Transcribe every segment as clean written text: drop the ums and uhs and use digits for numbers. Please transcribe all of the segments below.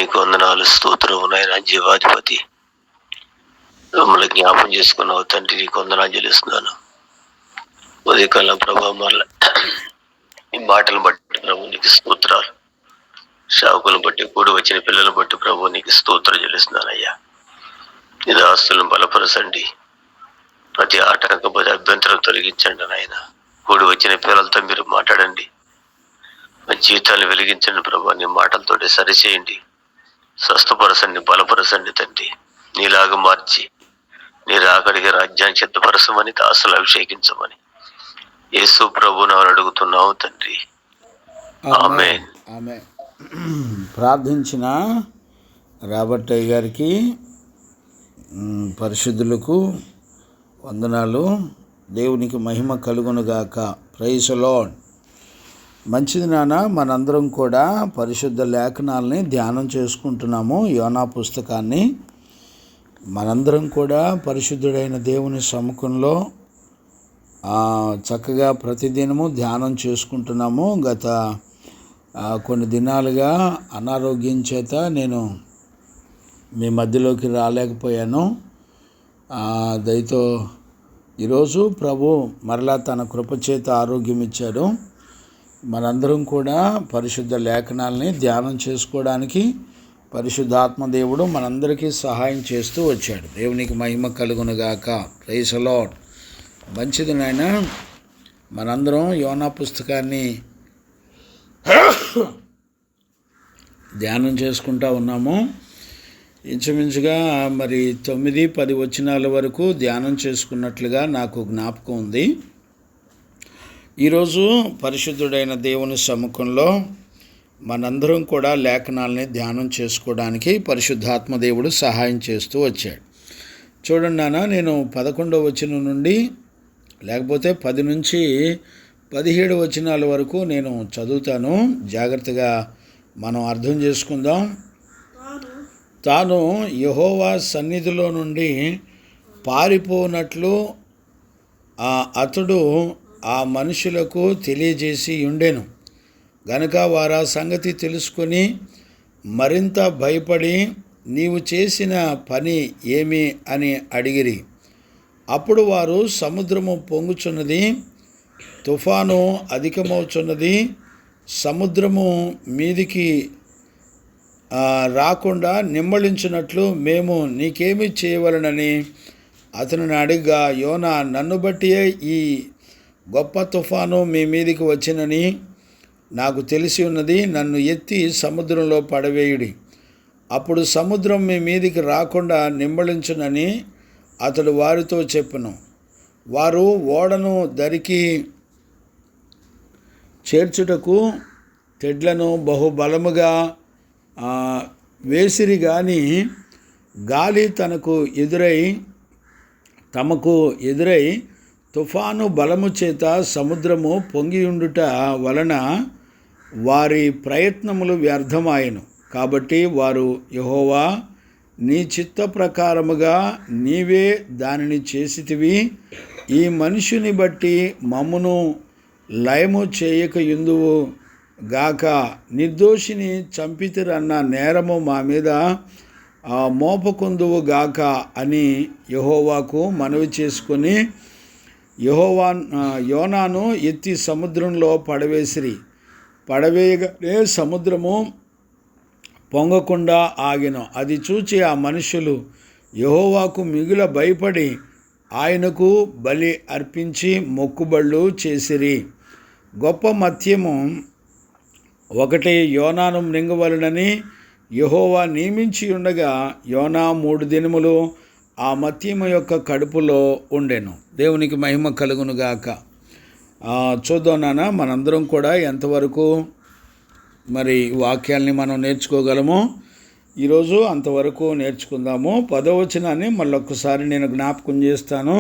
నీకు వందనాలు, స్తోత్రము నాయన. జీవాధిపతి మమ్మల్ని జ్ఞాపం చేసుకున్నావు తండ్రి, నీకు వందనాలు చెల్లిస్తున్నాను. ఉదయకాలం ప్రభావ మళ్ళీ ఈ మాటలు బట్టి ప్రభు నీకు స్తోత్రాలు, సేవకులను బట్టి కూడి వచ్చిన పిల్లలను బట్టి ప్రభు నీకు స్తోత్రం చెల్లిస్తున్నానయ్యా. నీ దాస్తులను బలపరచండి, ప్రతి ఆటంక ప్రతి అభ్యంతరం తొలగించండి నాయన. కూడి వచ్చిన పిల్లలతో మీరు మాట్లాడండి, మా జీవితాన్ని వెలిగించండి ప్రభు. నీ మాటలతోటి సరిచేయండి, స్వస్థపరచండి, బలపరచండి తండ్రి. నీలాగా మార్చి నీ రాకడికి రాజ్యాన్ని సిద్ధపరచమని, దాసులు అభిషేకించమని యేసు ప్రభువును అడుగుతున్నావు తండ్రి. ఆమేన్. ఆమేన్. ప్రార్థించిన రాబర్టయ్య గారికి, పరిశుద్ధులకు వందనాలు. దేవునికి మహిమ కలుగునుగాక. Praise the lord. మంచిది నాన్న. మనందరం కూడా పరిశుద్ధ లేఖనాలని ధ్యానం చేసుకుంటున్నాము. యోనా పుస్తకాన్ని మనందరం కూడా పరిశుద్ధుడైన దేవుని సముఖంలో చక్కగా ప్రతిదినము ధ్యానం చేసుకుంటున్నాము. గత కొన్ని దినాలుగా అనారోగ్యం చేత నేను మీ మధ్యలోకి రాలేకపోయాను. దయతో ఈరోజు ప్రభు మరలా తన కృపచేత ఆరోగ్యం ఇచ్చాడు. మనందరం కూడా పరిశుద్ధ లేఖనాలని ధ్యానం చేసుకోవడానికి పరిశుద్ధాత్మ దేవుడు మనందరికీ సహాయం చేస్తూ వచ్చాడు. దేవునికి మహిమ కలుగునుగాక. Praise the lord. మంచిది నాయన. మనందరం యోనా పుస్తకాన్ని ధ్యానం చేసుకుంటూ ఉన్నాము. ఇంచుమించుగా మరి 9-10 వచనాల వరకు ధ్యానం చేసుకున్నట్లుగా నాకు జ్ఞాపకం ఉంది. ఈరోజు పరిశుద్ధుడైన దేవుని సముఖంలో మనందరం కూడా లేఖనాలని ధ్యానం చేసుకోవడానికి పరిశుద్ధాత్మ దేవుడు సహాయం చేస్తూ వచ్చాడు. చూడండి నాన్న, నేను 11వ వచనం నుండి లేకపోతే 10 నుంచి 17 వచనాల వరకు నేను చదువుతాను. జాగ్రత్తగా మనం అర్థం చేసుకుందాం. తాను యెహోవా సన్నిధిలో నుండి పారిపోనట్లు అతడు ఆ మనుషులకు తెలియజేసి ఉండెను గనుక వారు ఆ సంగతి తెలుసుకొని మరింత భయపడి, నీవు చేసిన పని ఏమి అని అడిగిరి. అప్పుడు వారు, సముద్రము పొంగుచున్నది, తుఫాను అధికమవుచున్నది, సముద్రము మీదికి రాకుండా నిమ్మళించినట్లు మేము నీకేమి చేయవలనని అతనిని అడిగా, యోనా, నన్ను బట్టియే ఈ గొప్ప తుఫాను మీ మీదికి వచ్చినని నాకు తెలిసి ఉన్నది. నన్ను ఎత్తి సముద్రంలో పడవేయుడి, అప్పుడు సముద్రం మీ మీదికి రాకుండా నిమ్మళించునని అతడు వారితో చెప్పెను. వారు ఓడను దరికి చేర్చుటకు తెడ్లను బహుబలముగా వేసిరి, గాని గాలి తమకు ఎదురై తుఫాను బలము చేత సముద్రము పొంగియుండుట వలన వారి ప్రయత్నములు వ్యర్థమాయెను. కాబట్టి వారు, యెహోవా, నీ చిత్త ప్రకారముగా నీవే దానిని చేసితివి. ఈ మనుషుని బట్టి మమ్మును లయము చేయకయుందువు గాక. నిర్దోషిని చంపితిరన్న నేరము మా మీద మోపకుందువు గాక అని యెహోవాకు మనవి చేసుకొని యోనాను ఎత్తి సముద్రంలో పడవేసిరి. పడవేయగానే సముద్రము పొంగకుండా ఆగెను. అది చూచి ఆ మనుషులు యెహోవాకు మిగుల భయపడి ఆయనకు బలి అర్పించి మొక్కుబళ్ళు చేసిరి. గొప్ప మత్యము ఒకటి యోనాను మృంగవలెనని యెహోవా నియమించి ఉండగా యోనా 3 దినములు ఆ మత్యము యొక్క కడుపులో ఉండెను. దేవునికి మహిమ కలుగునుగాక. చూద్దాం నాన్న, మనందరం కూడా ఎంతవరకు మరి వాక్యాల్ని మనం నేర్చుకోగలమో ఈరోజు అంతవరకు నేర్చుకుందాము. 10వ వచనాన్ని మళ్ళొక్కసారి నేను జ్ఞాపకం చేస్తాను.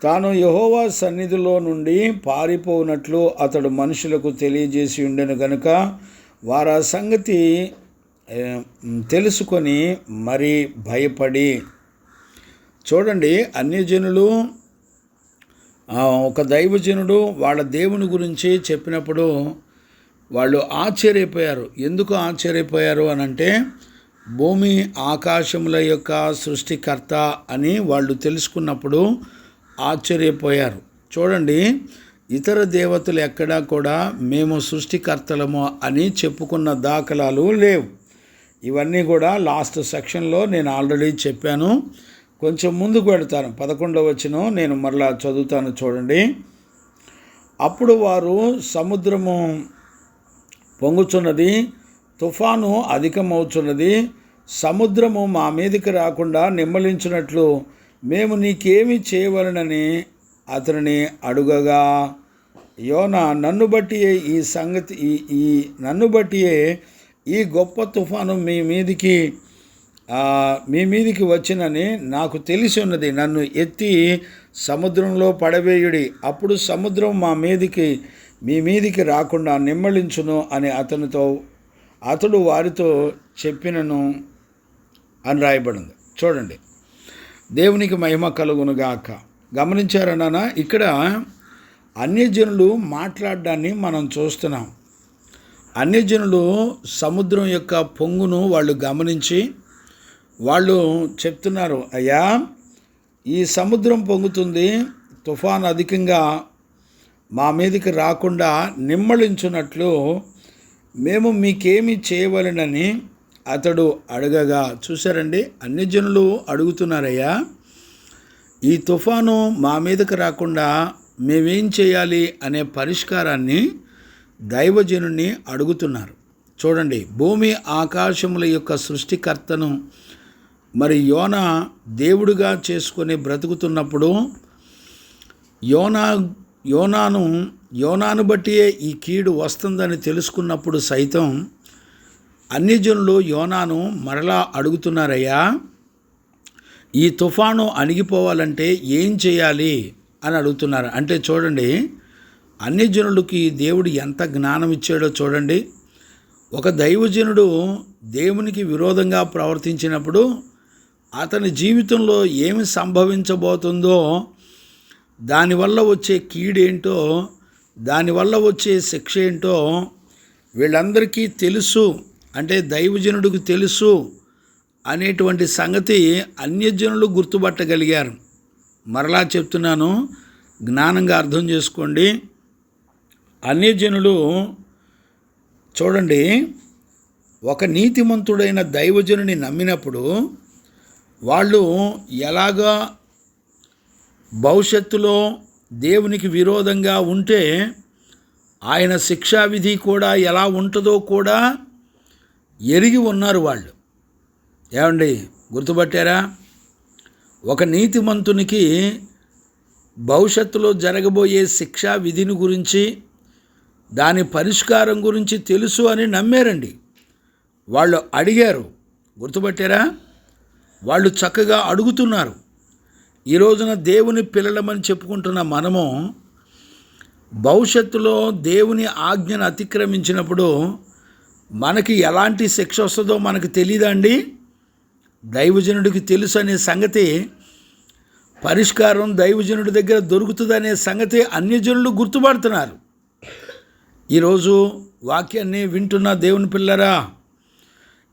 తాను యెహోవా సన్నిధిలో నుండి పారిపోనట్లు అతడు మనుషులకు తెలియజేసి ఉండెను గనుక వారు ఆ సంగతి తెలుసుకొని మరి భయపడి. చూడండి, అన్యజనులు ఒక దైవజనుడు వాళ్ళ దేవుని గురించి చెప్పినప్పుడు వాళ్ళు ఆశ్చర్యపోయారు. ఎందుకు ఆశ్చర్యపోయారు అనంటే, భూమి ఆకాశముల యొక్క సృష్టికర్త అని వాళ్ళు తెలుసుకున్నప్పుడు ఆశ్చర్యపోయారు. చూడండి, ఇతర దేవతలు ఎక్కడా కూడా మేము సృష్టికర్తలము అని చెప్పుకున్న దాఖలాలు లేవు. ఇవన్నీ కూడా లాస్ట్ సెక్షన్లో నేను ఆల్రెడీ చెప్పాను. కొంచెం ముందుకు వెళతాను. 11వ వచనం నేను మరలా చదువుతాను, చూడండి. అప్పుడు వారు, సముద్రము పొంగుచున్నది, తుఫాను అధికమవుతున్నది, సముద్రము మా మీదకి రాకుండా నిమ్మలించినట్లు మేము నీకేమి చేయవలనని అతనిని అడుగగా, యోనా, నన్ను బట్టియే ఈ గొప్ప తుఫాను మీ మీదికి వచ్చినని నాకు తెలిసి ఉన్నది. నన్ను ఎత్తి సముద్రంలో పడవేయుడి, అప్పుడు సముద్రం మీ మీదికి రాకుండా నిమ్మళించును అని అతడు వారితో చెప్పినను అని రాయబడింది. చూడండి, దేవునికి మహిమ కలుగునుగాక. గమనించారన్నా, ఇక్కడ అన్యజనులు మాట్లాడడాన్ని మనం చూస్తున్నాం. అన్యజనులు సముద్రం యొక్క పొంగును వాళ్ళు గమనించి వాళ్ళు చెప్తున్నారు, అయ్యా, ఈ సముద్రం పొంగుతుంది, తుఫాను అధికంగా మా మీదకి రాకుండా నిమ్మళించున్నట్లు మేము మీకేమి చేయవలెనని అతడు అడగగా. చూసారండి, అన్యజనులు అడుగుతున్నారయ్యా, ఈ తుఫాను మా మీదకి రాకుండా మేమేం చేయాలి అనే పరిష్కారాన్ని దైవజనుని అడుగుతున్నారు. చూడండి, భూమి ఆకాశముల యొక్క సృష్టికర్తను మరి యోనా దేవుడిగా చేసుకొని బ్రతుకుతున్నప్పుడు యోనాను బట్టియే ఈ కీడు వస్తుందని తెలుసుకున్నప్పుడు సైతం అన్యజనులు యోనాను మరలా అడుగుతున్నారయ్యా, ఈ తుఫాను అణిగిపోవాలంటే ఏం చేయాలి అని అడుగుతున్నారు. అంటే చూడండి, అన్యజనులకి దేవుడు ఎంత జ్ఞానం ఇచ్చాడో చూడండి. ఒక దైవజనుడు దేవునికి విరోధంగా ప్రవర్తించినప్పుడు అతని జీవితంలో ఏమి సంభవించబోతుందో, దానివల్ల వచ్చే కీడేంటో, దానివల్ల వచ్చే శిక్ష ఏంటో వీళ్ళందరికీ తెలుసు. అంటే దైవజనుడికి తెలుసు అనేటువంటి సంగతి అన్యజనులు గుర్తుపట్టగలిగారు. మరలా చెప్తున్నాను, జ్ఞానంగా అర్థం చేసుకోండి. అన్యజనులు చూడండి, ఒక నీతిమంతుడైన దైవజనుని నమ్మినప్పుడు వాళ్ళు ఎలాగా భవిష్యత్తులో దేవునికి విరోధంగా ఉంటే ఆయన శిక్షావిధి కూడా ఎలా ఉంటుందో కూడా ఎరిగి ఉన్నారు వాళ్ళు. ఏమండి, గుర్తుపట్టారా? ఒక నీతిమంతునికి భవిష్యత్తులో జరగబోయే శిక్షా విధిని గురించి, దాని పరిష్కారం గురించి తెలుసు అని నమ్మారండి. వాళ్ళు అడిగారు, గుర్తుపట్టారా? వాళ్ళు చక్కగా అడుగుతున్నారు. ఈ రోజున దేవుని పిల్లలమని చెప్పుకుంటున్న మనము భవిష్యత్తులో దేవుని ఆజ్ఞను అతిక్రమించినప్పుడు మనకి ఎలాంటి శిక్ష వస్తుందో మనకు తెలియదండి. దైవజనుడికి తెలుసు అనే సంగతి, పరిష్కారం దైవజనుడి దగ్గర దొరుకుతుందనే సంగతి అన్యజనులు గుర్తుపడుతున్నారు. ఈరోజు వాక్యాన్ని వింటున్న దేవుని పిల్లరా,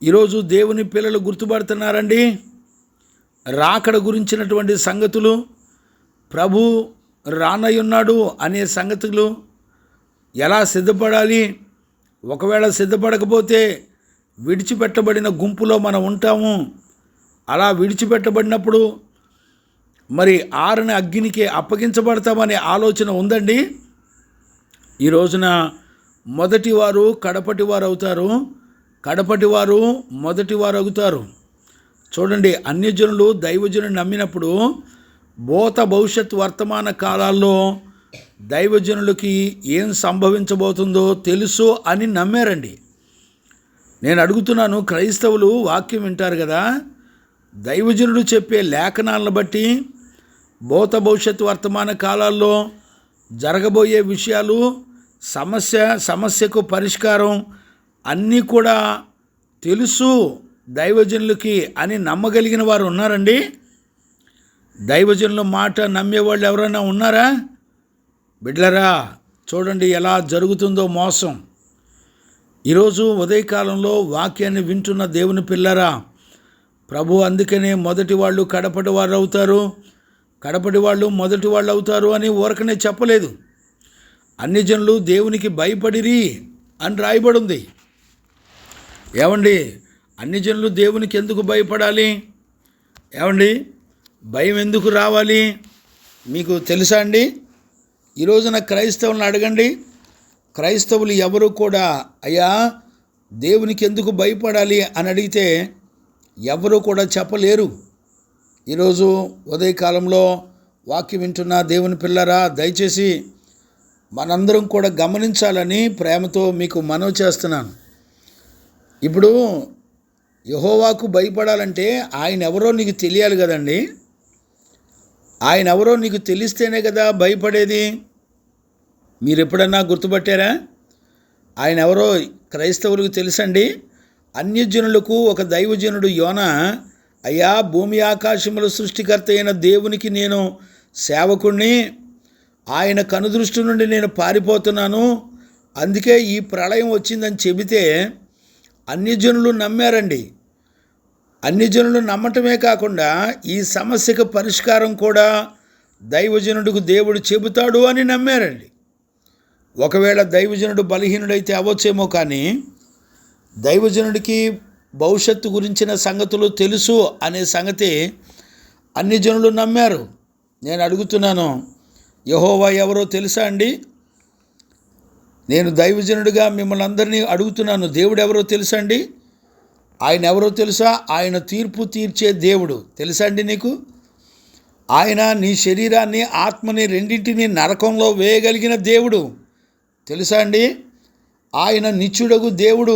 ఈరోజు దేవుని పిల్లలు గుర్తుపడుతున్నారండి. రాకడ గురించినటువంటి సంగతులు, ప్రభు రానయ్యున్నాడు అనే సంగతులు, ఎలా సిద్ధపడాలి, ఒకవేళ సిద్ధపడకపోతే విడిచిపెట్టబడిన గుంపులో మనం ఉంటాము, అలా విడిచిపెట్టబడినప్పుడు మరి ఆరని అగ్నికి అప్పగించబడతామనే ఆలోచన ఉందండి. ఈ రోజున మొదటివారు కడపటివారు అవుతారు, కడపటివారు మొదటివారు అవుతారు. చూడండి, అన్యజనులు దైవజనుని నమ్మినప్పుడు భూత భవిష్యత్ వర్తమాన కాలాల్లో దైవజనులకి ఏం సంభవించబోతుందో తెలుసు అని నమ్మారండి. నేను అడుగుతున్నాను, క్రైస్తవులు వాక్యం వింటారు కదా, దైవజనుడు చెప్పే లేఖనాలను బట్టి భూత భవిష్యత్ వర్తమాన కాలాల్లో జరగబోయే విషయాలు, సమస్యకు పరిష్కారం అన్నీ కూడా తెలుసు దైవజనులకి అని నమ్మగలిగిన వారు ఉన్నారండి. దైవజనుల మాట నమ్మేవాళ్ళు ఎవరైనా ఉన్నారా? బిడ్డలరా, చూడండి ఎలా జరుగుతుందో మోసం. ఈరోజు ఉదయకాలంలో వాక్యాన్ని వింటున్న దేవుని పిల్లరా, ప్రభు అందుకనే మొదటి వాళ్ళు కడపటి వారు అవుతారు, కడపటి వాళ్ళు మొదటి వాళ్ళు అవుతారు అని ఊరకనే చెప్పలేదు. అన్ని జనులు దేవునికి భయపడిరి అని రాయబడింది. ఏమండి, అన్ని జనులు దేవునికి ఎందుకు భయపడాలి? ఏమండి, భయం ఎందుకు రావాలి? మీకు తెలుసా అండి? ఈరోజున క్రైస్తవులను అడగండి, క్రైస్తవులు ఎవరు కూడా అయ్యా దేవునికి ఎందుకు భయపడాలి అని అడిగితే ఎవరు కూడా చెప్పలేరు. ఈరోజు ఉదయకాలంలో వాక్యం వింటున్న దేవుని పిల్లరా, దయచేసి మనందరం కూడా గమనించాలని ప్రేమతో మీకు మనవి చేస్తున్నాను. ఇప్పుడు యెహోవాకు భయపడాలంటే ఆయన ఎవరో నీకు తెలియాలి కదండి. ఆయన ఎవరో నీకు తెలిస్తేనే కదా భయపడేది. మీరు ఎప్పుడన్నా గుర్తుపట్టారా? ఆయన ఎవరో క్రైస్తవులకు తెలుసండి. అన్యజనులకు ఒక దైవజనుడు యోనా, అయ్యా భూమి ఆకాశముల సృష్టికర్త అయిన దేవునికి నేను సేవకుణ్ణి, ఆయన కనుదృష్టి నుండి నేను పారిపోతున్నాను, అందుకే ఈ ప్రళయం వచ్చిందని చెబితే అన్యజనులు నమ్మారండి. అన్యజనులు నమ్మటమే కాకుండా ఈ సమస్యకు పరిష్కారం కూడా దైవజనుడికి దేవుడు చెబుతాడు అని నమ్మారండి. ఒకవేళ దైవజనుడు బలహీనుడైతే అవ్వచ్చేమో, కానీ దైవజనుడికి భవిష్యత్తు గురించిన సంగతులు తెలుసు అనే సంగతి అన్ని జనులు నమ్మారు. నేను అడుగుతున్నాను, యెహోవా ఎవరో తెలుసా అండి? నేను దైవజనుడిగా మిమ్మల్ని అందరినీ అడుగుతున్నాను, దేవుడు ఎవరో తెలుసా అండి? ఆయన ఎవరో తెలుసా? ఆయన తీర్పు తీర్చే దేవుడు తెలుసా అండి నీకు? ఆయన నీ శరీరాన్ని ఆత్మని రెండింటినీ నరకంలో వేయగలిగిన దేవుడు తెలుసా అండి? ఆయన నిత్యుడగు దేవుడు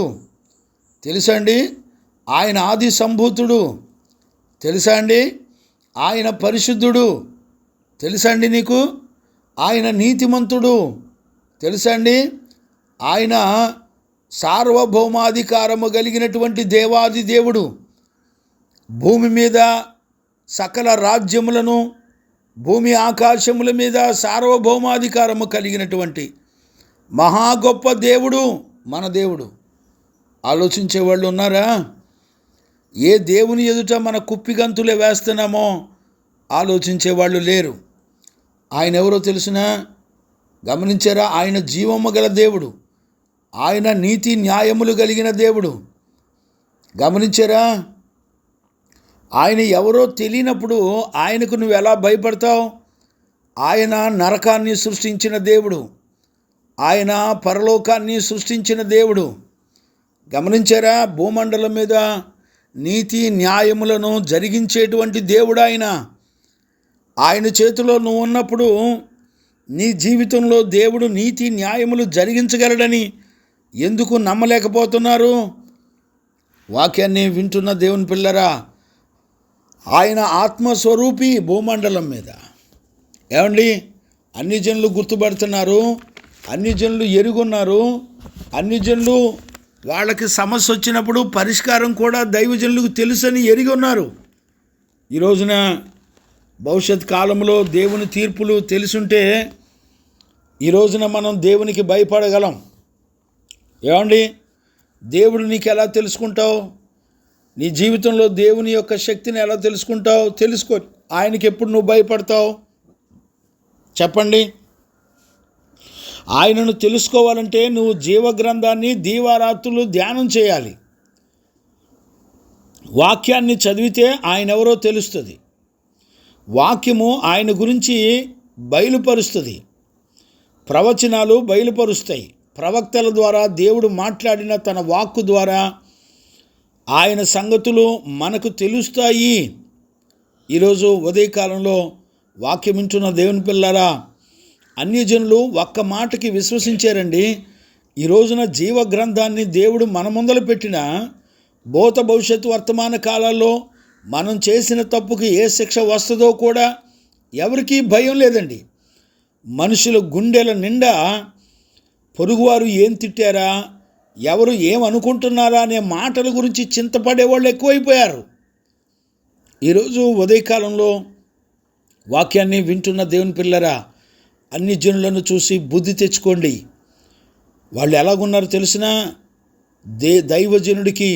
తెలుసా అండి? ఆయన ఆది సంభూతుడు తెలుసా అండి? ఆయన పరిశుద్ధుడు తెలుసా అండి నీకు? ఆయన నీతిమంతుడు తెలుసా అండి? ఆయన సార్వభౌమాధికారము కలిగినటువంటి దేవాది దేవుడు. భూమి మీద సకల రాజ్యములను, భూమి ఆకాశముల మీద సార్వభౌమాధికారము కలిగినటువంటి మహా గొప్ప దేవుడు మన దేవుడు. ఆలోచించే వాళ్ళు ఉన్నారా? ఏ దేవుని ఎదుట మన కుప్పిగంతులే వేస్తున్నామో ఆలోచించే వాళ్ళు లేరు. ఆయన ఎవరో తెలుసునా? గమనించారా? ఆయన జీవము గల దేవుడు, ఆయన నీతి న్యాయములు కలిగిన దేవుడు. గమనించారా? ఆయన ఎవరో తెలియనప్పుడు ఆయనకు నువ్వు ఎలా భయపడతావు? ఆయన నరకాన్ని సృష్టించిన దేవుడు, ఆయన పరలోకాన్ని సృష్టించిన దేవుడు. గమనించారా? భూమండలం మీద నీతి న్యాయములను జరిగించేటువంటి దేవుడు ఆయన. ఆయన చేతిలో నువ్వు ఉన్నప్పుడు నీ జీవితంలో దేవుడు నీతి న్యాయములు జరిగించగలడని ఎందుకు నమ్మలేకపోతున్నారు? వాక్యాన్ని వింటున్న దేవుని పిల్లరా, ఆయన ఆత్మస్వరూపి భూమండలం మీద. ఏమండి, అన్ని జనులు గుర్తుపడుతున్నారు, అన్ని జనులు ఎరుగున్నారు, అన్ని జనులు వాళ్ళకి సమస్య వచ్చినప్పుడు పరిష్కారం కూడా దైవజనులకు తెలుసని ఎరిగి ఉన్నారు. ఈ రోజున భవిష్యత్ కాలంలో దేవుని తీర్పులు తెలుసుంటే ఈ రోజున మనం దేవునికి భయపడగలం. ఏమండి, దేవుడు నీకు ఎలా తెలుసుకుంటావు? నీ జీవితంలో దేవుని యొక్క శక్తిని ఎలా తెలుసుకుంటావు? తెలుసుకో. ఆయనకి ఎప్పుడు నువ్వు భయపడతావు చెప్పండి? ఆయనను తెలుసుకోవాలంటే నువ్వు జీవగ్రంథాన్ని దీవారాత్రులు ధ్యానం చేయాలి. వాక్యాన్ని చదివితే ఆయన ఎవరో తెలుస్తుంది. వాక్యము ఆయన గురించి బయలుపరుస్తుంది. ప్రవచనాలు బయలుపరుస్తాయి. ప్రవక్తల ద్వారా దేవుడు మాట్లాడిన తన వాక్కు ద్వారా ఆయన సంగతులు మనకు తెలుస్తాయి. ఈరోజు ఉదయకాలంలో వాక్యం వింటున్న దేవుని పిల్లరా, అన్యజనులు ఒక్క మాటకి విశ్వసించారండి. ఈ రోజున జీవ గ్రంథాన్ని దేవుడు మన ముందర పెట్టిన భూత భవిష్యత్తు వర్తమాన కాలాల్లో మనం చేసిన తప్పుకి ఏ శిక్ష వస్తుందో కూడా ఎవరికీ భయం లేదండి. మనుషుల గుండెల నిండా పొరుగువారు ఏం తిట్టారా, ఎవరు ఏమనుకుంటున్నారా అనే మాటల గురించి చింతపడేవాళ్ళు ఎక్కువైపోయారు. ఈరోజు ఉదయకాలంలో వాక్యాన్ని వింటున్న దేవుని పిల్లరా, అన్ని జనులను చూసి బుద్ధి తెచ్చుకోండి. వాళ్ళు ఎలాగున్నారో తెలిసినా దైవజనుడికి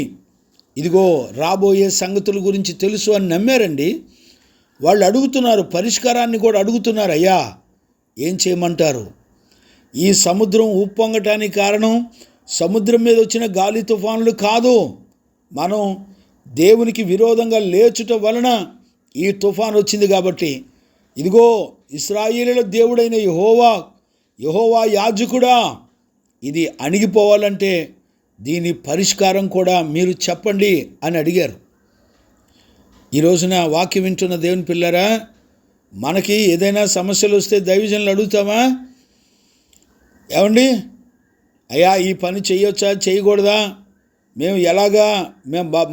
ఇదిగో రాబోయే సంగతుల గురించి తెలుసు అని నమ్మారండి. వాళ్ళు అడుగుతున్నారు, పరిష్కారాన్ని కూడా అడుగుతున్నారు. అయ్యా ఏం చేయమంటారు? ఈ సముద్రం ఉప్పొంగటానికి కారణం సముద్రం మీద వచ్చిన గాలి తుఫానులు కాదు, మనం దేవునికి విరోధంగా లేచుట వలన ఈ తుఫాను వచ్చింది. కాబట్టి ఇదిగో ఇశ్రాయేలీయుల దేవుడైన యెహోవా యాజకుడా, ఇది అణిగిపోవాలంటే దీని పరిష్కారం కూడా మీరు చెప్పండి అని అడిగారు. ఈ రోజున వాక్యం వింటున్న దేవుని పిల్లరా, మనకి ఏదైనా సమస్యలు వస్తే దైవజనులు అడుగుతామా? ఏమండి అయ్యా ఈ పని చేయొచ్చా చేయకూడదా, మేము ఎలాగా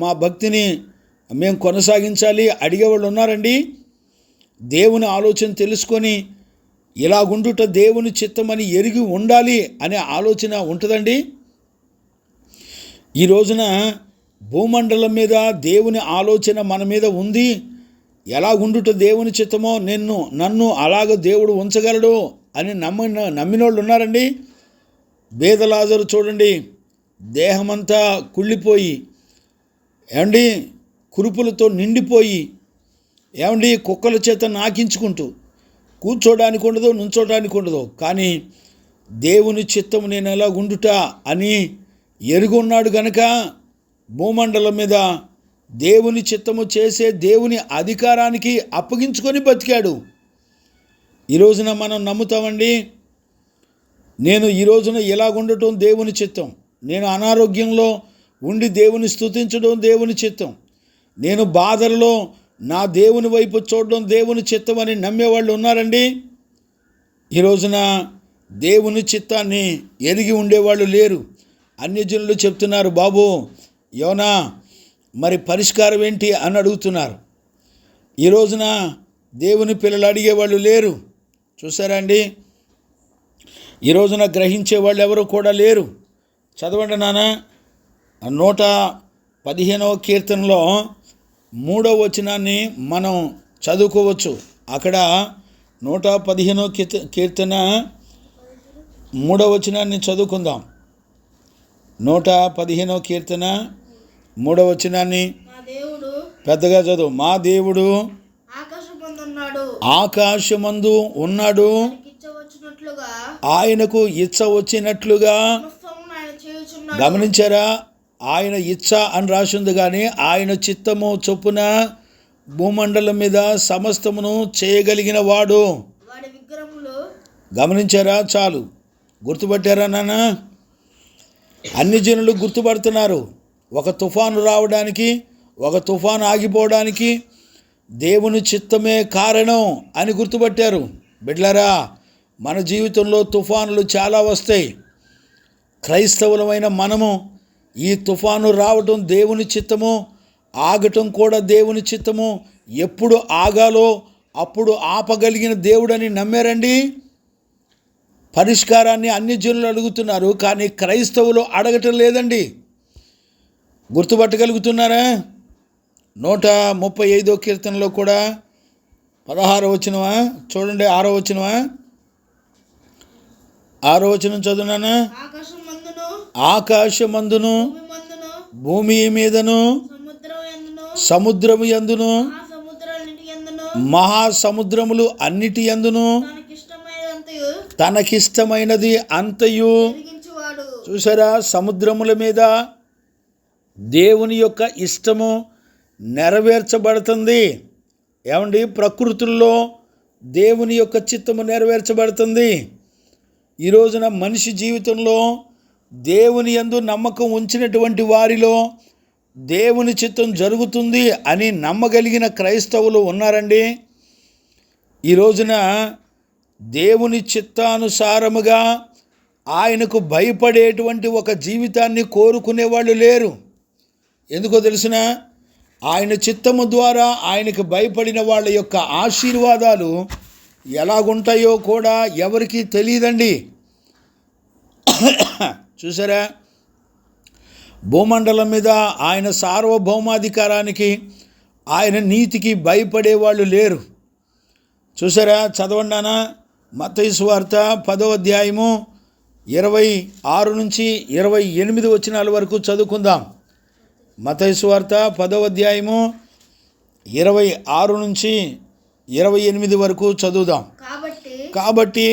మా భక్తిని మేము కొనసాగించాలి అడిగేవాళ్ళు ఉన్నారండి. దేవుని ఆలోచన తెలుసుకొని ఇలాగుండుట దేవుని చిత్తమని ఎరిగి ఉండాలి అనే ఆలోచన ఉంటుందండి. ఈ రోజున భూమండలం మీద దేవుని ఆలోచన మన మీద ఉంది. ఎలాగుండుట దేవుని చిత్తమో నన్ను అలాగ దేవుడు ఉంచగలడు అని నమ్మినోళ్ళు ఉన్నారండి. బేదలాజరు చూడండి, దేహమంతా కుళ్ళిపోయి ఏమండి కురుపులతో నిండిపోయి ఏమండి కుక్కల చేత నాకించుకుంటూ కూర్చోడానికి ఉండదు, నుంచోడానికి ఉండదు. కానీ దేవుని చిత్తము నేను ఎలా ఉండుటా అని ఎరుగున్నాడు గనక భూమండలం మీద దేవుని చిత్తము చేసే దేవుని అధికారానికి అప్పగించుకొని బతికాడు. ఈ రోజున మనం నమ్ముతామండి, నేను ఈ రోజున ఎలాగుండటం దేవుని చిత్తం, నేను అనారోగ్యంలో ఉండి దేవుని స్తుతించడం దేవుని చిత్తం, నేను బాధల్లో నా దేవుని వైపు చూడడం దేవుని చిత్తం అని నమ్మేవాళ్ళు ఉన్నారండి. ఈ రోజున దేవుని చిత్తాన్ని ఎరిగి ఉండేవాళ్ళు లేరు. అన్యజనులు చెప్తున్నారు, బాబు యోనా మరి పరిష్కారం ఏంటి అని అడుగుతున్నారు. ఈ రోజున దేవుని పిల్లలు అడిగేవాళ్ళు లేరు. చూసారా అండి, ఈ రోజున గ్రహించే వాళ్ళు ఎవరు కూడా లేరు. చదవండి నాన్న, 115వ కీర్తనలో 3వ వచనాన్ని మనం చదువుకోవచ్చు. అక్కడ 115వ కీర్తన 3వ వచనాన్ని చదువుకుందాం. 115వ కీర్తన 3వ వచనాన్ని పెద్దగా చదువు. మా దేవుడు ఆకాశమందు ఉన్నాడు, ఆయనకు ఇచ్చ వచ్చినట్లుగా. గమనించారా? ఆయన ఇచ్చ అని రాసింది, కానీ ఆయన చిత్తము చొప్పున భూమండలం మీద సమస్తమును చేయగలిగిన వాడు. గమనించారా? చాలు, గుర్తుపట్టారా నాన్న? అన్ని జనులు గుర్తుపడుతున్నారు. ఒక తుఫాను రావడానికి, ఒక తుఫాను ఆగిపోవడానికి దేవుని చిత్తమే కారణం అని గుర్తుపట్టారు. బిడ్డలారా, మన జీవితంలో తుఫానులు చాలా వస్తాయి. క్రైస్తవులమైన మనము ఈ తుఫాను రావటం దేవుని చిత్తము, ఆగటం కూడా దేవుని చిత్తము. ఎప్పుడు ఆగాలో అప్పుడు ఆపగలిగిన దేవుడని నమ్మారండి. పరిష్కారాన్ని అన్ని జనులు అడుగుతున్నారు, కానీ క్రైస్తవులు అడగటం లేదండి. గుర్తుపట్టగలుగుతున్నారా? 135వ కీర్తనలో కూడా 16వ వచనమా చూడండి, 6వ వచనమా, 6వ వచనం చదువునానా. ఆకాశమందును భూమి మీదను సముద్రము యందును మహాసముద్రములు అన్నిటి యందును తనకిష్టమైనది అంతయు. చూసారా? సముద్రముల మీద దేవుని యొక్క ఇష్టము నెరవేర్చబడుతుంది. ఏమండి? ప్రకృతుల్లో దేవుని యొక్క చిత్తము నెరవేర్చబడుతుంది. ఈ రోజున మనిషి జీవితంలో దేవుని యందు నమ్మకం ఉంచినటువంటి వారిలో దేవుని చిత్తం జరుగుతుంది అని నమ్మగలిగిన క్రైస్తవులు ఉన్నారండి. ఈ రోజున దేవుని చిత్తానుసారముగా ఆయనకు భయపడేటువంటి ఒక జీవితాన్ని కోరుకునే వాళ్ళు లేరు. ఎందుకో తెలిసిన? ఆయన చిత్తము ద్వారా ఆయనకు భయపడిన వాళ్ళ యొక్క ఆశీర్వాదాలు ఎలాగుంటాయో కూడా ఎవరికీ తెలియదండి. చూసారా? భూమండలం మీద ఆయన సార్వభౌమాధికారానికి, ఆయన నీతికి భయపడేవాళ్ళు లేరు. చూసారా? చదవండానా? మత్తయి సువార్త 10వ అధ్యాయము 26 నుంచి 28 వచనాల వరకు చదువుకుందాం. మత్తయి సువార్త 10వ అధ్యాయము 26 నుంచి 28 వరకు చదువుదాం. కాబట్టి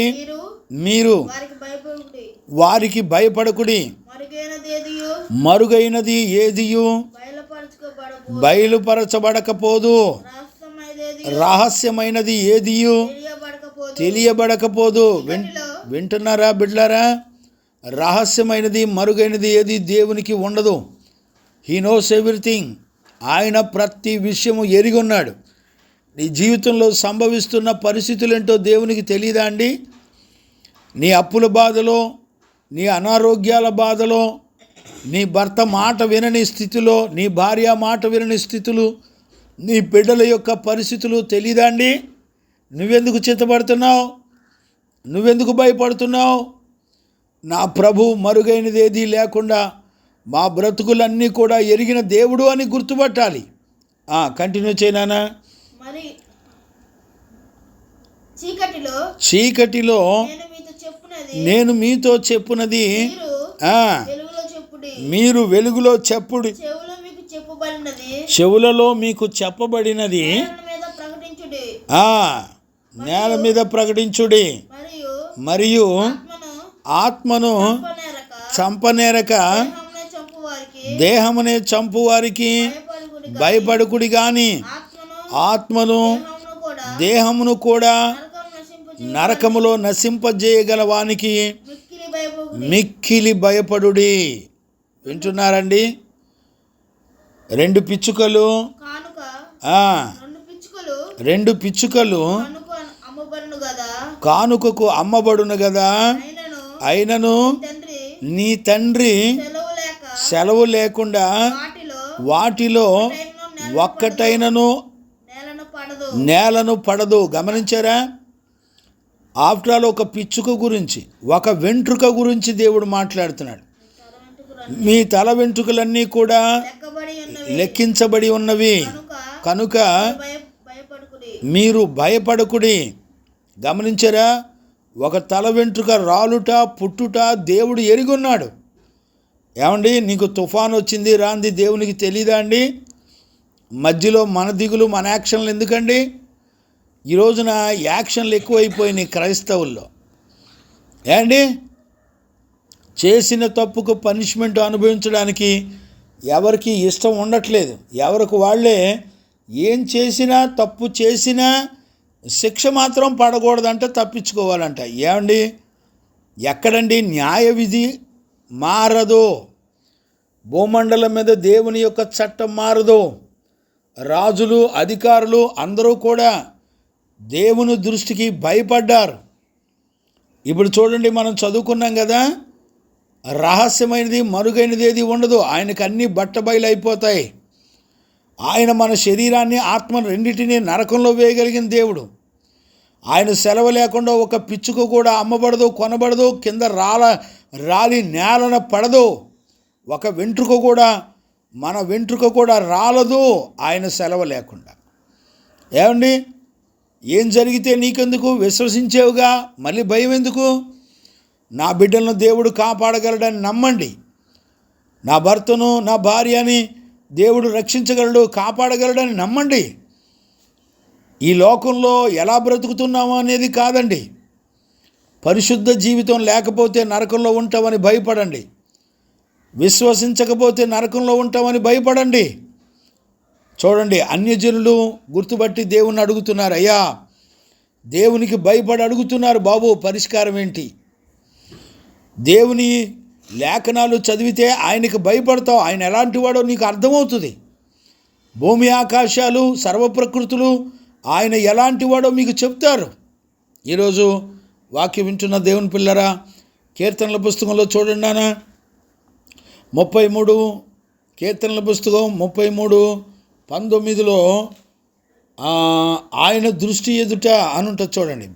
మీరు వారికి భయపడకుడి, మరుగైనది ఏదియు బయలుపరచబడకపోదు, రహస్యమైనది ఏదియు తెలియబడకపోదు. వింటున్నారా బిడ్లారా? రహస్యమైనది మరుగైనది ఏది దేవునికి ఉండదు. He knows everything. ఆయన ప్రతి విషయము ఎరిగి ఉన్నాడు. నీ జీవితంలో సంభవిస్తున్న పరిస్థితులేంటో దేవునికి తెలియదా అండి? నీ అప్పుల బాధలో, నీ అనారోగ్యాల బాధలో, నీ భర్త మాట వినని స్థితిలో, నీ భార్య మాట వినని స్థితులు, నీ బిడ్డల యొక్క పరిస్థితులు తెలియదా అండి? నువ్వెందుకు చింతపడుతున్నావు? నువ్వెందుకు భయపడుతున్నావు? నా ప్రభు మరుగైనది ఏదీ లేకుండా మా బ్రతుకులన్నీ కూడా ఎరిగిన దేవుడు అని గుర్తుపట్టాలి. కంటిన్యూ చేయనా? చీకటిలో నేను మీతో చెప్పునది మీరు వెలుగులో చెప్పుడి, చెవులలో మీకు చెప్పబడినది నేల మీద ప్రకటించుడి. మరియు ఆత్మను చంపనేరక దేహమునే చంపు వారికి భయపడుకుడి గాని ఆత్మను దేహమును కూడా నరకములో నశింపజేయగల వానికి మిక్కిలి భయపడుడి. వింటున్నారండి? 2 పిచ్చుకలు, 2 పిచ్చుకలు కానుకకు అమ్మబడును గదా, అయినను నీ తండ్రి సెలవు లేకుండా వాటిలో ఒక్కటైనను నేలను పడదు. గమనించారా? ఆఫ్టర్ ఆల్ ఒక పిచ్చుక గురించి, ఒక వెంట్రుక గురించి దేవుడు మాట్లాడుతున్నాడు. మీ తల వెంట్రుకలన్నీ కూడా లెక్కించబడి ఉన్నవి కనుక మీరు భయపడకుడి. గమనించారా? ఒక తల వెంట్రుక రాలుట పుట్టుట దేవుడు ఎరిగొన్నాడు. ఏమండి, నీకు తుఫాను వచ్చింది రాంది దేవునికి తెలీదా అండి? మధ్యలో మన దిగులు, మన యాక్షన్లు ఎందుకండి? ఈ రోజున యాక్షన్లు ఎక్కువైపోయినాయి క్రైస్తవుల్లో. ఏమండి, చేసిన తప్పుకు పనిష్మెంట్ అనుభవించడానికి ఎవరికి ఇష్టం ఉండట్లేదు. ఎవరికి వాళ్ళే ఏం చేసినా, తప్పు చేసినా శిక్ష మాత్రం పడకూడదంట, తప్పించుకోవాలంట. ఏమండి, ఎక్కడండి న్యాయ విధి మారదు. భూమండలం మీద దేవుని యొక్క చట్టం మారదు. రాజులు, అధికారులు అందరూ కూడా దేవుని దృష్టికి భయపడ్డారు. ఇప్పుడు చూడండి, మనం చదువుకున్నాం కదా, రహస్యమైనది మరుగైనది ఏది ఉండదు. ఆయనకు అన్నీ బట్టబయలైపోతాయి. ఆయన మన శరీరాన్ని, ఆత్మను రెండింటినీ నరకంలో వేయగలిగిన దేవుడు. ఆయన సెలవు లేకుండా ఒక పిచ్చుక కూడా అమ్మబడదు, కొనబడదు, కింద రాలి నేలన పడదు. ఒక వెంట్రుక కూడా, మన వెంట్రుక కూడా రాలదు ఆయన సెలవు లేకుండా. ఏమండి, ఏం జరిగితే నీకెందుకు? విశ్వసించేవుగా, మళ్ళీ భయం ఎందుకు? నా బిడ్డలను దేవుడు కాపాడగలడని నమ్మండి. నా భర్తను, నా భార్యని దేవుడు రక్షించగలడు, కాపాడగలడని నమ్మండి. ఈ లోకంలో ఎలా బ్రతుకుతున్నామో అనేది కాదండి. పరిశుద్ధ జీవితం లేకపోతే నరకంలో ఉంటామని భయపడండి. విశ్వసించకపోతే నరకంలో ఉంటామని భయపడండి. చూడండి, అన్యజనులు గుర్తుపట్టి దేవుణ్ణి అడుగుతున్నారు. అయ్యా, దేవునికి భయపడి అడుగుతున్నారు, బాబు పరిష్కారం ఏంటి? దేవుని లేఖనాలు చదివితే ఆయనకు భయపడతావు. ఆయన ఎలాంటి వాడో నీకు అర్థమవుతుంది. భూమి ఆకాశాలు, సర్వప్రకృతులు ఆయన ఎలాంటి వాడో మీకు చెప్తారు. ఈరోజు వాక్యం వింటున్న దేవుని పిల్లరా, కీర్తనల పుస్తకంలో చూడండి నాన్న, 33 కీర్తనల పుస్తకం 33:19లో ఆయన దృష్టి ఎదుట అనుంటుంది చూడండి.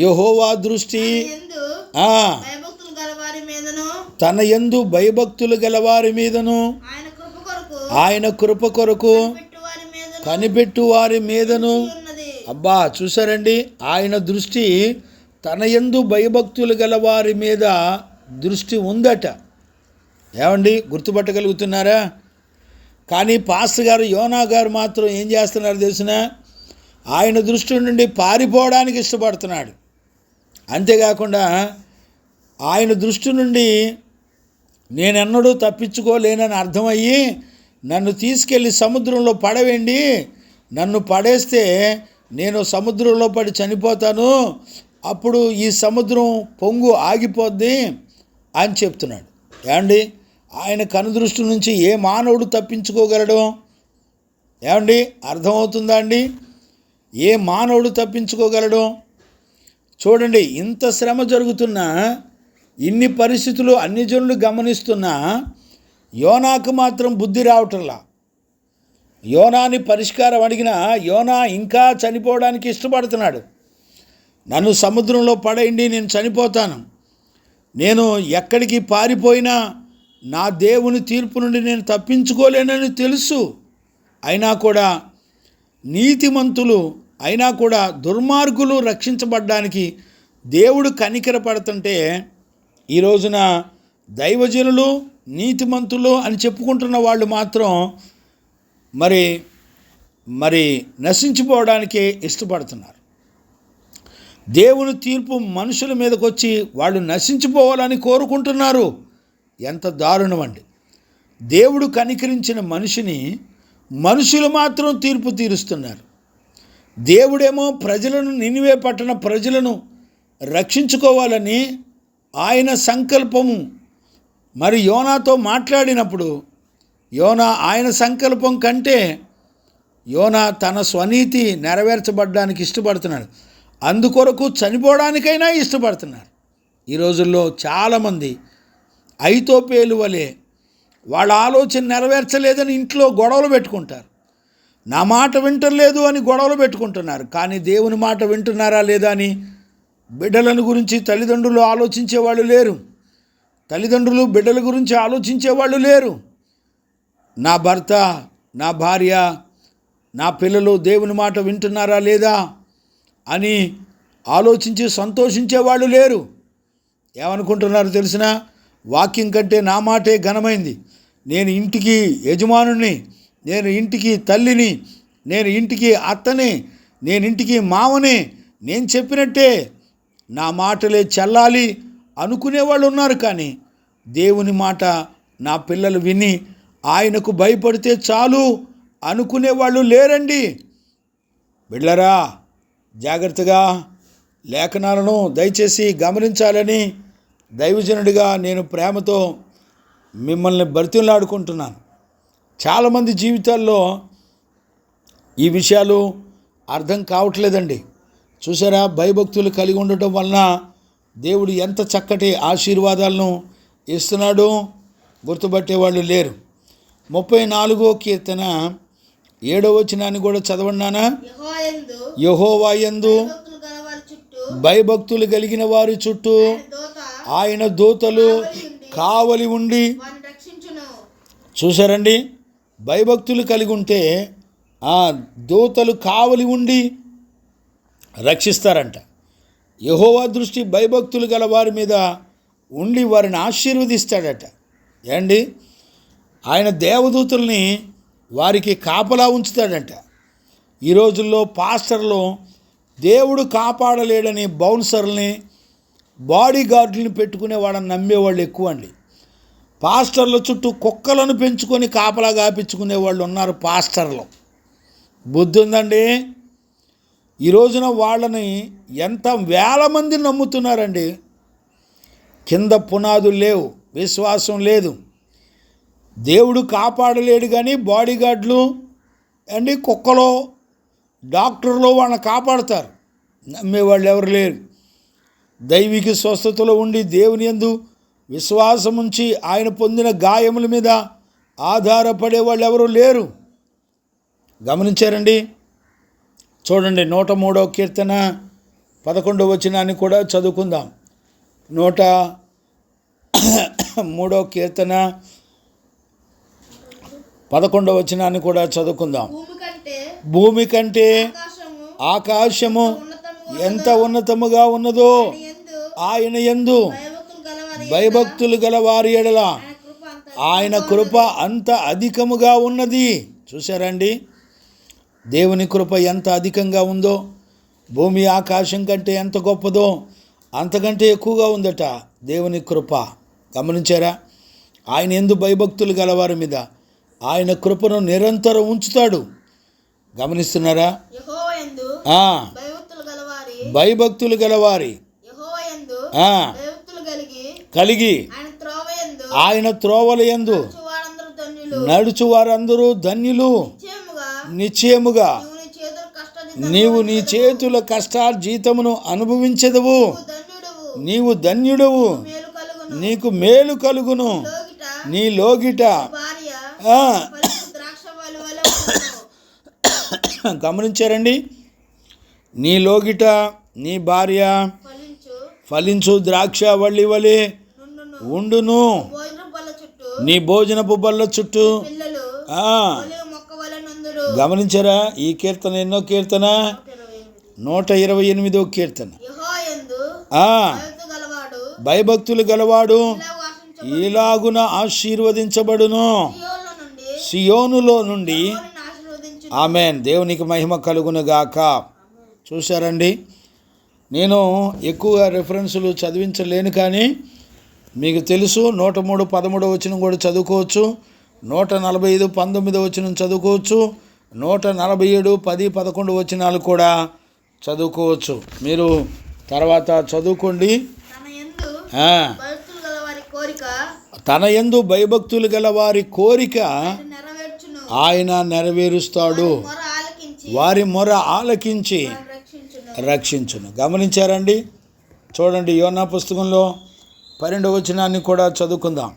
యెహోవా దృష్టి తన యందు భయభక్తులు గలవారి మీదను ఆయన కృప కొరకు కనిపెట్టు వారి మీదను. అబ్బా, చూసారండి, ఆయన దృష్టి తన యందు భయభక్తులు గల వారి మీద దృష్టి ఉందట. ఏమండి, గుర్తుపట్టగలుగుతున్నారా? కానీ పాస్టర్ గారు యోనా గారు మాత్రం ఏం చేస్తున్నారు తెలిసిన? ఆయన దృష్టి నుండి పారిపోవడానికి ఇష్టపడుతున్నాడు. అంతేకాకుండా ఆయన దృష్టి నుండి నేనెన్నడూ తప్పించుకోలేనని అర్థమయ్యి నన్ను తీసుకెళ్ళి సముద్రంలో పడవేయండి, నన్ను పడేస్తే నేను సముద్రంలో పడి చనిపోతాను, అప్పుడు ఈ సముద్రం పొంగు ఆగిపోద్ది అని చెప్తున్నాడు. ఏమండి, ఆయన కనుదృష్టి నుంచి ఏ మానవుడు తప్పించుకోగలడు? ఏమండి, అర్థమవుతుందా అండి? ఏ మానవుడు తప్పించుకోగలడు? చూడండి, ఇంత శ్రమ జరుగుతున్నా, ఇన్ని పరిస్థితులు అన్ని జనులు గమనిస్తున్నా యోనాకు మాత్రం బుద్ధి రావటంలా. యోనాని పరిష్కారం అడిగినా యోనా ఇంకా చనిపోవడానికి ఇష్టపడుతున్నాడు. నన్ను సముద్రంలో పడేయండి, నేను చనిపోతాను, నేను ఎక్కడికి పారిపోయినా నా దేవుని తీర్పు నుండి నేను తప్పించుకోలేనని తెలుసు. అయినా కూడా నీతిమంతులు అయినా కూడా దుర్మార్గులు రక్షించబడ్డానికి దేవుడు కనికర పడుతుంటే ఈ రోజున దైవజనులు నీతిమంతులు అని చెప్పుకుంటున్న వాళ్ళు మాత్రం మరి నశించిపోవడానికే ఇష్టపడుతున్నారు. దేవుని తీర్పు మనుషుల మీదకి వచ్చి వాళ్ళు నశించిపోవాలని కోరుకుంటున్నారు. ఎంత దారుణం అండి! దేవుడు కనికరించిన మనిషిని మనుషులు మాత్రం తీర్పు తీరుస్తున్నారు. దేవుడేమో ప్రజలను, నినివే పట్టణ ప్రజలను రక్షించుకోవాలని ఆయన సంకల్పము మరి యోనాతో మాట్లాడినప్పుడు యోనా ఆయన సంకల్పం కంటే యోనా తన స్వనీతి నెరవేర్చబడ్డానికి ఇష్టపడుతున్నాడు. అందుకొరకు చనిపోవడానికైనా ఇష్టపడుతున్నారు. ఈ రోజుల్లో చాలామంది ఐతోపేలు వలె వాళ్ళ ఆలోచన నెరవేర్చలేదని ఇంట్లో గొడవలు పెట్టుకుంటారు. నా మాట వింటలేదు అని గొడవలు పెట్టుకుంటున్నారు. కానీ దేవుని మాట వింటున్నారా లేదా అని బిడ్డలను గురించి తల్లిదండ్రులు ఆలోచించేవాళ్ళు లేరు. తల్లిదండ్రులు బిడ్డల గురించి ఆలోచించేవాళ్ళు లేరు. నా భర్త, నా భార్య, నా పిల్లలు దేవుని మాట వింటున్నారా లేదా అని ఆలోచించి సంతోషించేవాళ్ళు లేరు. ఏమనుకుంటున్నారు తెలిసిన? వాక్యం కంటే నా మాటే ఘనమైంది, నేను ఇంటికి యజమానుని, నేను ఇంటికి తల్లిని, నేను ఇంటికి అత్తని, నేను ఇంటికి మామని, నేను చెప్పినట్టే నా మాటలే చెల్లాలి అనుకునేవాళ్ళు ఉన్నారు. కానీ దేవుని మాట నా పిల్లలు విని ఆయనకు భయపడితే చాలు అనుకునేవాళ్ళు లేరండి. బిడ్డలారా, జాగ్రత్తగా లేఖనాలను దయచేసి గమనించాలని దైవజనుడిగా నేను ప్రేమతో మిమ్మల్ని బ్రతిమలాడుకుంటున్నాను. చాలామంది జీవితాల్లో ఈ విషయాలు అర్థం కావట్లేదండి. చూసారా, భయభక్తులు కలిగి ఉండటం వలన దేవుడు ఎంత చక్కటి ఆశీర్వాదాలను ఇస్తున్నాడో గుర్తుపట్టేవాళ్ళు లేరు. 34వ కీర్తన 7వ వచనాన్ని కూడా చదవన్నానా? యెహోవా యందు భయభక్తులు కలిగిన వారి చుట్టూ ఆయన దూతలు కావలి ఉండి. చూసారండి, భయభక్తులు కలిగి ఉంటే ఆ దూతలు కావలి ఉండి రక్షిస్తారంట. యెహోవా దృష్టి భయభక్తులు గల వారి మీద ఉండి వారిని ఆశీర్వదిస్తాడట. ఏండి, ఆయన దేవదూతల్ని వారికి కాపలా ఉంచుతాడంట. ఈ రోజుల్లో పాస్టర్లు దేవుడు కాపాడలేడని బౌన్సర్ని, బాడీ గార్డులను పెట్టుకునే వాళ్ళని నమ్మేవాళ్ళు ఎక్కువ అండి. పాస్టర్ల చుట్టూ కుక్కలను పెంచుకొని కాపలా గాపించుకునే వాళ్ళు ఉన్నారు పాస్టర్లు. బుద్ధి ఉందండి? ఈ రోజున వాళ్ళని ఎంత వేల మంది నమ్ముతున్నారండి. కింద పునాదులు లేవు, విశ్వాసం లేదు. దేవుడు కాపాడలేడు కానీ బాడీగార్డులు అండి, కుక్కలో, డాక్టర్లు వాళ్ళని కాపాడతారు. నమ్మేవాళ్ళు ఎవరు లేరు. దైవిక స్వస్థతలో ఉండి దేవుని యందు విశ్వాసం ఉంచి ఆయన పొందిన గాయముల మీద ఆధారపడే వాళ్ళు ఎవరు లేరు. గమనించారండి? చూడండి, 103వ కీర్తన 11వ వచనాన్ని కూడా చదువుకుందాం. 103వ కీర్తన 11వ వచనాన్ని కూడా చదువుకుందాం. భూమి కంటే ఆకాశము ఎంత ఉన్నతముగా ఉన్నదో ఆయన యందు భయభక్తులు గల వారి ఎడల ఆయన కృప అంత అధికముగా ఉన్నది. చూశారండి, దేవుని కృప ఎంత అధికంగా ఉందో, భూమి ఆకాశం కంటే ఎంత గొప్పదో అంతకంటే ఎక్కువగా ఉందట దేవుని కృప. గమనించారా? ఆయన యందు భయభక్తులు గలవారి మీద ఆయన కృపను నిరంతరం ఉంచుతాడు. గమనిస్తున్నారా? భయభక్తులు గలవారి కలిగి ఆయన త్రోవల యందు నడుచు వారందరూ ధన్యులు. నిశ్చయముగా నీవు నీ చేతుల కష్టార్జితమును అనుభవించదవు. నీవు ధన్యుడవు, నీకు మేలు కలుగును. నీ లోగిట గమనించారండి, నీ లోగిట నీ భార్య ఫలించు ద్రాక్ష వల్లి వలె ఉండును. నీ భోజనపు బల్ల చుట్టూ. గమనించారా? ఈ కీర్తన ఎన్నో కీర్తన? 128వ కీర్తన. భయభక్తులు గలవాడు ఇలాగున ఆశీర్వదించబడును. సియోనులో నుండి. ఆమేన్. దేవునికి మహిమ కలుగును గాక. చూశారండి, నేను ఎక్కువగా రెఫరెన్సులు చదివించలేను, కానీ మీకు తెలుసు 103:13 వచనం కూడా చదువుకోవచ్చు, 145:19 వచనం చదువుకోవచ్చు, 147:10-11 వచనాలు కూడా చదువుకోవచ్చు. మీరు తర్వాత చదువుకోండి. తన యందు భయభక్తులు గల వారి కోరిక ఆయన నెరవేరుస్తాడు, వారి మొర ఆలకించి రక్షించును. గమనించారండి? చూడండి, యోనా పుస్తకంలో 12వ వచనాన్ని కూడా చదువుకుందాం.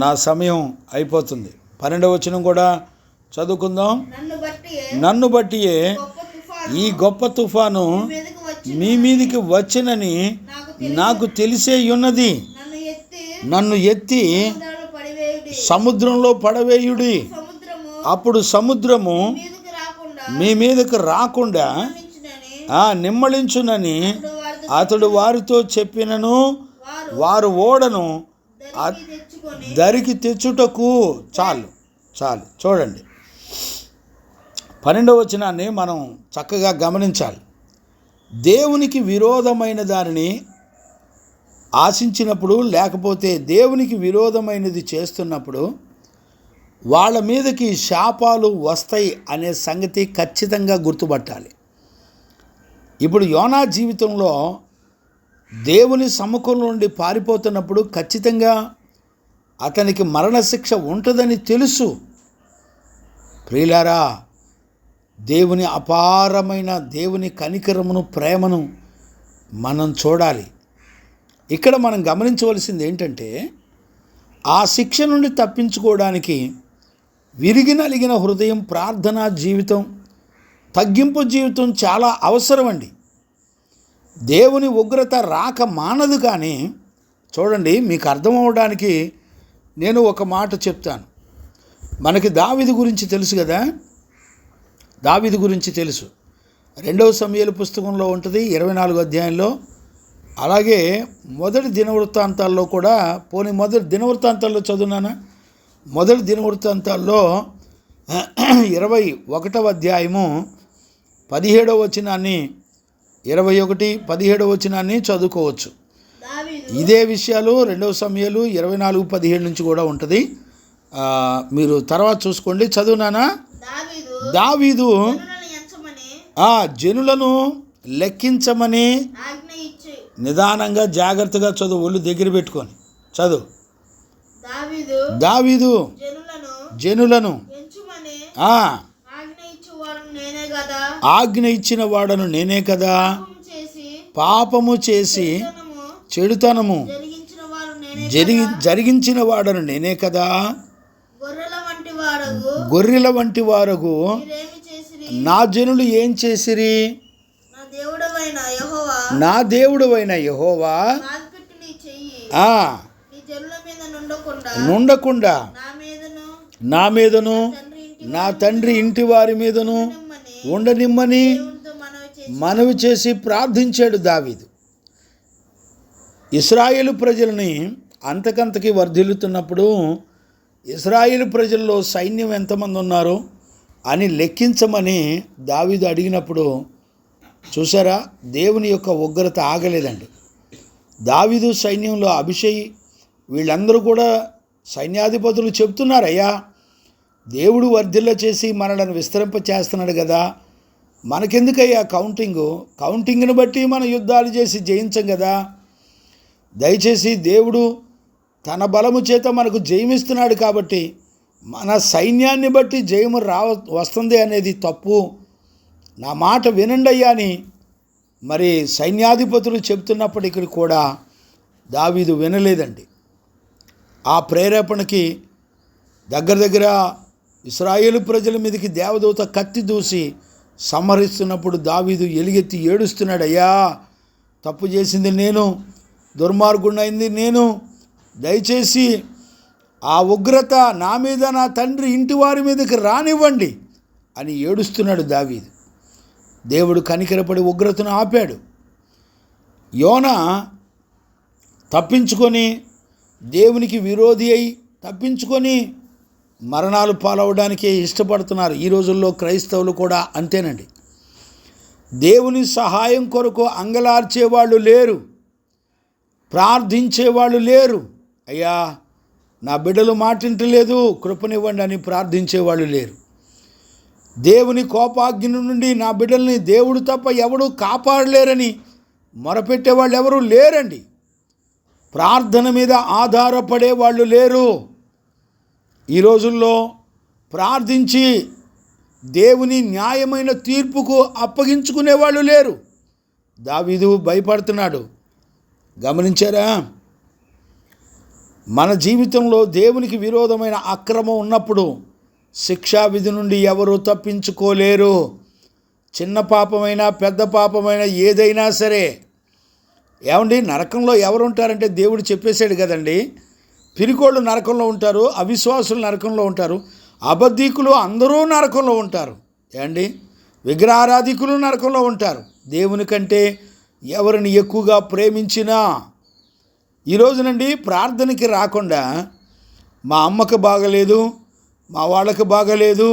నా సమయం అయిపోతుంది. 12వ వచనం కూడా చదువుకుందాం. నన్ను బట్టియే ఈ గొప్ప తుఫాను మీ మీదికి వచ్చినని నాకు తెలిసే ఉన్నది. నన్ను ఎత్తి సముద్రంలో పడవేయుడి. అప్పుడు సముద్రము మీ మీదకు రాకుండా నిమ్మళించునని అతడు వారితో చెప్పినను, వారు ఓడను దరికి తెచ్చుటకు. చాలు. చూడండి, 12వ వచనాన్ని మనం చక్కగా గమనించాలి. దేవునికి విరోధమైన దానిని ఆశించినప్పుడు, లేకపోతే దేవునికి విరోధమైనది చేస్తున్నప్పుడు వాళ్ళ మీదకి శాపాలు వస్తాయి అనే సంగతి ఖచ్చితంగా గుర్తుపట్టాలి. ఇప్పుడు యోనా జీవితంలో దేవుని సముఖం నుండి పారిపోతున్నప్పుడు ఖచ్చితంగా అతనికి మరణశిక్ష ఉంటుందని తెలుసు. ప్రియులారా, దేవుని అపారమైన దేవుని కనికరమును, ప్రేమను మనం చూడాలి. ఇక్కడ మనం గమనించవలసింది ఏంటంటే, ఆ శిక్ష నుండి తప్పించుకోవడానికి విరిగి నలిగిన హృదయం, ప్రార్థనా జీవితం, తగ్గింపు జీవితం చాలా అవసరమండి. దేవుని ఉగ్రత రాక మానదు. కానీ చూడండి, మీకు అర్థమవడానికి నేను ఒక మాట చెప్తాను. మనకి దావీదు గురించి తెలుసు కదా. దావీదు గురించి తెలుసు. 2వ సమూయేలు పుస్తకంలో ఉంటుంది, 24వ అధ్యాయంలో. అలాగే మొదటి దినవృత్తాంతాల్లో కూడా, మొదటి దినవృత్తాంతాల్లో చదువునానా? మొదటి దినవృత్తాంతాల్లో 21వ అధ్యాయము 17వ వచనాన్ని, 21-17వ వచనాన్ని చదువుకోవచ్చు. ఇదే విషయాలు 2వ సమూయేలు 24:17 నుంచి కూడా ఉంటుంది. మీరు తర్వాత చూసుకోండి. చదువునానా? దావీదు జనులను లెక్కించమని నిదానంగా జాగ్రత్తగా చదువు, ఒళ్ళు దగ్గర పెట్టుకొని చదువు. దావీదు జనులను ఆజ్ఞ ఇచ్చిన వాడను నేనే కదా, పాపము చేసి చెడుతనము జరిగించిన వాడను నేనే కదా, గొర్రెల వంటి వారగు నా జనులు ఏం చేసిరి? నా దేవుడవైన యెహోవా నుండకుండా నా మీదను నా తండ్రి ఇంటి వారి మీదను ఉండనిమ్మని మనవి చేసి ప్రార్థించాడు దావీదు. ఇశ్రాయేలు ప్రజలని అంతకంతకి వర్ధిల్లుతున్నప్పుడు ఇశ్రాయేలు ప్రజల్లో సైన్యం ఎంతమంది ఉన్నారో అని లెక్కించమని దావీదు అడిగినప్పుడు చూసారా, దేవుని యొక్క ఉగ్రత ఆగలేదండి. దావీదు సైన్యంలో అభిషేక్ వీళ్ళందరూ కూడా సైన్యాధిపతులు చెప్తున్నారు, అయ్యా దేవుడు వర్ధిల్ల చేసి మనలను విస్తరింప చేస్తున్నాడు కదా, మనకెందుకయ్యా కౌంటింగ్ని బట్టి మన యుద్ధాలు చేసి జయించం కదా, దయచేసి దేవుడు తన బలము చేత మనకు జయమిస్తున్నాడు కాబట్టి మన సైన్యాన్ని బట్టి జయము వస్తుంది అనేది తప్పు, నా మాట వినండి అయ్యా అని మరి సైన్యాధిపతులు చెప్తున్నప్పటికీ కూడా దావీదు వినలేదండి. ఆ ప్రేరేపణకి దగ్గర ఇశ్రాయేలు ప్రజల మీదకి దేవదూత కత్తి దూసి సంహరిస్తున్నప్పుడు దావీదు ఎలుగెత్తి ఏడుస్తున్నాడు, అయ్యా తప్పు చేసింది నేను, దుర్మార్గుడైంది నేను, దయచేసి ఆ ఉగ్రత నా మీద నా తండ్రి ఇంటి వారి మీదకి రానివ్వండి అని ఏడుస్తున్నాడు దావీదు. దేవుడు కనికరపడి ఉగ్రతను ఆపాడు. యోనా తప్పించుకొని దేవునికి విరోధి అయి తప్పించుకొని మరణాలు పాలవడానికే ఇష్టపడుతున్నారు. ఈ రోజుల్లో క్రైస్తవులు కూడా అంతేనండి. దేవుని సహాయం కొరకు అంగలార్చేవాళ్ళు లేరు, ప్రార్థించేవాళ్ళు లేరు. అయ్యా నా బిడ్డలు మాటింటలేదు, కృపనివ్వండి అని ప్రార్థించేవాళ్ళు లేరు. దేవుని కోపాగ్ని నుండి నా బిడ్డల్ని దేవుడు తప్ప ఎవడూ కాపాడలేరని మొరపెట్టేవాళ్ళు ఎవరూ లేరండి. ప్రార్థన మీద ఆధారపడే వాళ్ళు లేరు. ఈ రోజుల్లో ప్రార్థించి దేవుని న్యాయమైన తీర్పుకు అప్పగించుకునే వాళ్ళు లేరు. దావీదు భయపడుతున్నాడు. గమనించారా? మన జీవితంలో దేవునికి విరోధమైన అక్రమం ఉన్నప్పుడు శిక్షా విధి నుండి ఎవరు తప్పించుకోలేరు. చిన్న పాపమైనా పెద్ద పాపమైనా ఏదైనా సరే. ఏమండి, నరకంలో ఎవరు ఉంటారంటే దేవుడు చెప్పేశాడు కదండి. పిరికోళ్ళు నరకంలో ఉంటారు, అవిశ్వాసులు నరకంలో ఉంటారు, అబద్ధీకులు అందరూ నరకంలో ఉంటారు. ఏమండి, విగ్రహారాధికులు నరకంలో ఉంటారు. దేవుని కంటే ఎవరిని ఎక్కువగా ప్రేమించినా ఈరోజునండి ప్రార్థనకి రాకుండా మా అమ్మకు బాగలేదు, మా వాళ్ళకి బాగలేదు,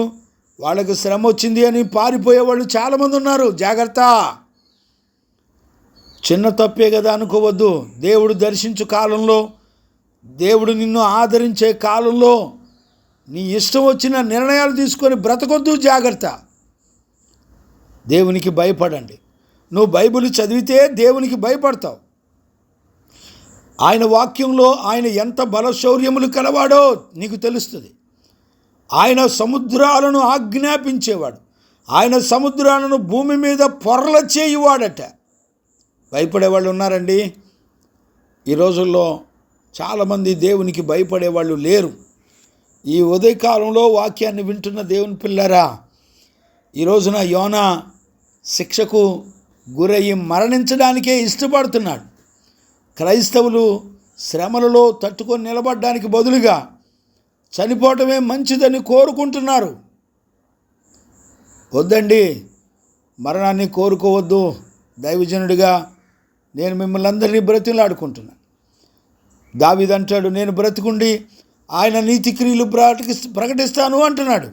వాళ్ళకి శ్రమ వచ్చింది అని పారిపోయేవాళ్ళు చాలామంది ఉన్నారు. జాగ్రత్త. చిన్న తప్పే కదా అనుకోవద్దు. దేవుడు దర్శించు కాలంలో, దేవుడు నిన్ను ఆదరించే కాలంలో నీ ఇష్టం వచ్చిన నిర్ణయాలు తీసుకొని బ్రతకొద్దు. జాగ్రత్త. దేవునికి భయపడండి. నువ్వు బైబిల్ చదివితే దేవునికి భయపడతావు. ఆయన వాక్యంలో ఆయన ఎంత బలశౌర్యములు కలవాడో నీకు తెలుస్తుంది. ఆయన సముద్రాలను ఆజ్ఞాపించేవాడు, ఆయన సముద్రాలను భూమి మీద పొరల చేయువాడట. భయపడేవాళ్ళు ఉన్నారండి. ఈ రోజుల్లో చాలామంది దేవునికి భయపడేవాళ్ళు లేరు. ఈ ఉదయకాలంలో వాక్యాన్ని వింటున్న దేవుని పిల్లరా, ఈ రోజున యోనా శిక్షకు గురయ్యి మరణించడానికే ఇష్టపడుతున్నాడు. క్రైస్తవులు శ్రమలలో తట్టుకొని నిలబడడానికి బదులుగా చనిపోవటమే మంచిదని కోరుకుంటున్నారు. వద్దండి, మరణాన్ని కోరుకోవద్దు. దైవజనుడిగా నేను మిమ్మల్ని అందరినీ బ్రతిలాడుకుంటున్నాను. దావీదు అంటాడు, నేను బ్రతికుండి ఆయన నీతి క్రియలు ప్రకటిస్తాను అంటున్నాడు.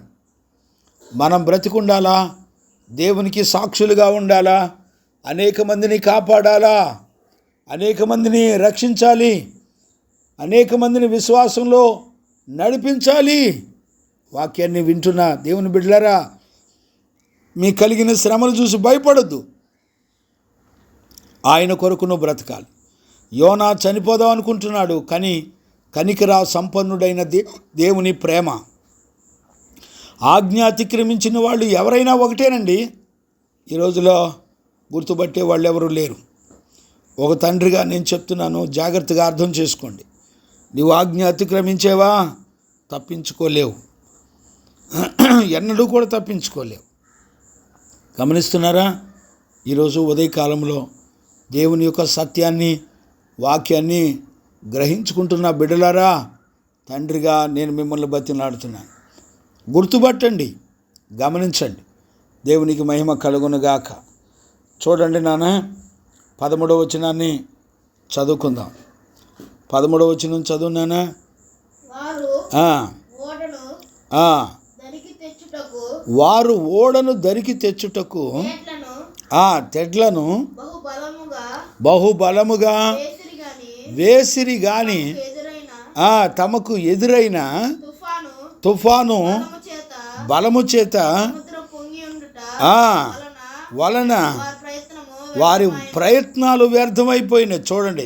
మనం బ్రతికుండాలా, దేవునికి సాక్షులుగా ఉండాలా, అనేక మందిని కాపాడాలా, అనేక మందిని రక్షించాలి, అనేక మందిని విశ్వాసంలో నడిపించాలి. వాక్యాన్ని వింటున్న దేవుని బిడ్డలారా, మీ కలిగిన శ్రమలు చూసి భయపడొద్దు. ఆయన కొరకు నువ్వు బ్రతకాలి. యోనా చనిపోదాం అనుకుంటున్నాడు, కానీ కనికరా సంపన్నుడైన దేవుని ప్రేమ, ఆజ్ఞ అతిక్రమించిన వాళ్ళు ఎవరైనా ఒకటేనండి. ఈ రోజులో గుర్తుపట్టే వాళ్ళు ఎవరు లేరు. ఒక తండ్రిగా నేను చెప్తున్నాను, జాగ్రత్తగా అర్థం చేసుకోండి. నీవు ఆజ్ఞ అతిక్రమించేవా, తప్పించుకోలేవు, ఎన్నడూ కూడా తప్పించుకోలేవు. గమనిస్తున్నారా? ఈరోజు ఉదయకాలంలో దేవుని యొక్క సత్యాన్ని, వాక్యాన్ని గ్రహించుకుంటున్న బిడ్డలారా, తండ్రిగా నేను మిమ్మల్ని బతిలాడుతున్నాను. గుర్తుపట్టండి, గమనించండి. దేవునికి మహిమ కలుగునుగాక. చూడండి నాన్న, 13వ వచనాన్ని చదువుకుందాం. 13వ వచనం చదువు నాన్న. వారు ఓడను దరికి తెచ్చుటకు తెడ్లను బహుబలముగా వేసిరి గాని తమకు ఎదురైన తుఫాను బలము చేత వలన వారి ప్రయత్నాలు వ్యర్థమైపోయినాయి. చూడండి,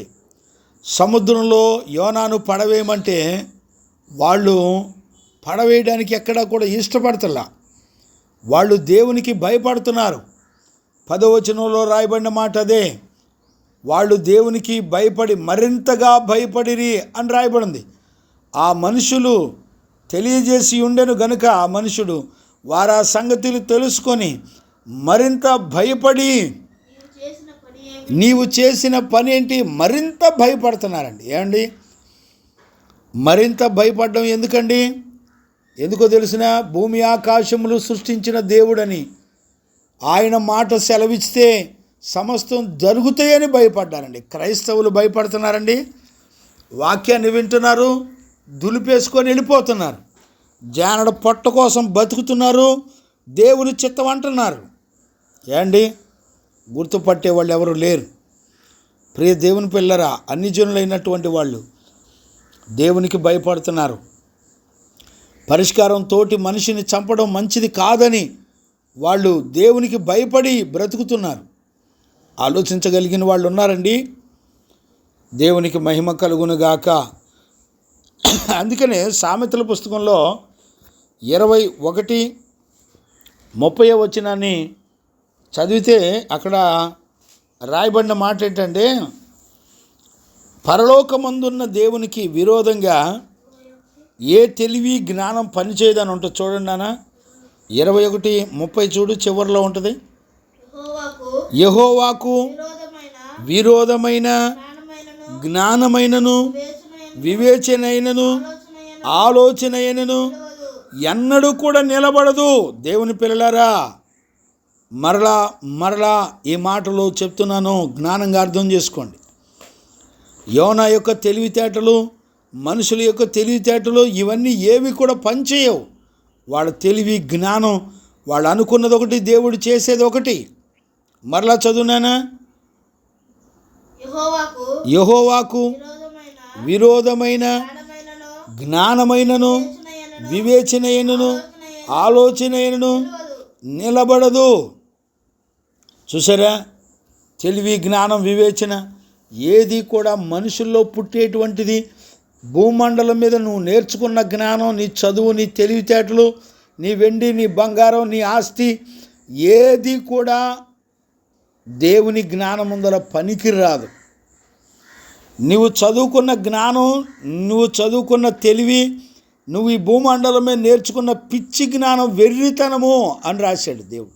సముద్రంలో యోనాను పడవేయమంటే వాళ్ళు పడవేయడానికి ఎక్కడా కూడా ఇష్టపడతలా. వాళ్ళు దేవునికి భయపడుతున్నారు. 10వ వచనంలో రాయబడిన మాట అదే. వాళ్ళు దేవునికి భయపడి మరింతగా భయపడిరి అని రాయబడింది. ఆ మనుషులు తెలియజేసి ఉండెను గనుక ఆ మనుషుడు వారు ఆ సంగతులు తెలుసుకొని మరింత భయపడి నీవు చేసిన పని ఏంటి మరింత భయపడుతున్నారండి. ఏమండి, మరింత భయపడడం ఎందుకండి? ఎందుకో తెలిసిన, భూమి ఆకాశములు సృష్టించిన దేవుడని ఆయన మాట సెలవిస్తే సమస్తం జరుగుతాయని భయపడ్డారండి. క్రైస్తవులు భయపడుతున్నారండి. వాక్యాన్ని వింటున్నారు, దులిపేసుకొని వెళ్ళిపోతున్నారు. జానడ పొట్ట కోసం బతుకుతున్నారు, దేవుని చిత్తం అంటున్నారు. ఏండి, గుర్తుపట్టే వాళ్ళు ఎవరు లేరు. ప్రియ దేవుని పిల్లరా, అన్ని జనులైనటువంటి వాళ్ళు దేవునికి భయపడుతున్నారు. పరిష్కారం తోటి మనిషిని చంపడం మంచిది కాదని వాళ్ళు దేవునికి భయపడి బ్రతుకుతున్నారు. ఆలోచించగలిగిన వాళ్ళు ఉన్నారండి. దేవునికి మహిమ కలుగునుగాక. అందుకనే సామెతల పుస్తకంలో 21:30 వచనాన్ని చదివితే అక్కడ రాయబడిన మాట ఏంటంటే, పరలోకమందున్న దేవునికి విరోధంగా ఏ తెలివి జ్ఞానం పనిచేయదని ఉంటుంది. చూడండి నాన్న, 21:30 చూడు, చివరిలో ఉంటుంది. యెహోవాకు విరోధమైన జ్ఞానమైనను వివేచనైనను ఆలోచనైనను ఎన్నడూ కూడా నిలబడదు. దేవుని పిల్లలారా, మరలా ఈ మాటలు చెప్తున్నాను, జ్ఞానంగా అర్థం చేసుకోండి. యోనా యొక్క తెలివితేటలు, మనుషుల యొక్క తెలివితేటలు ఇవన్నీ ఏవి కూడా పనిచేయవు. వాళ్ళ తెలివి జ్ఞానం, వాళ్ళు అనుకున్నది ఒకటి, దేవుడు చేసేది ఒకటి. మరలా చదువునానా, యెహోవాకు విరోధమైన జ్ఞానమైనను వివేచనైనను ఆలోచనైనను నిలబడదు. చూసారా, తెలివి జ్ఞానం వివేచన ఏది కూడా మనుషుల్లో పుట్టేటువంటిది. భూమండలం మీద నువ్వు నేర్చుకున్న జ్ఞానం, నీ చదువు, నీ తెలివితేటలు, నీ వెండి, నీ బంగారం, నీ ఆస్తి ఏది కూడా దేవుని జ్ఞానం ముందర పనికి రాదు. నువ్వు చదువుకున్న జ్ఞానం, నువ్వు చదువుకున్న తెలివి, నువ్వు ఈ భూమండలం మీద నేర్చుకున్న పిచ్చి జ్ఞానం వెర్రితనము అని రాశాడు దేవుడు.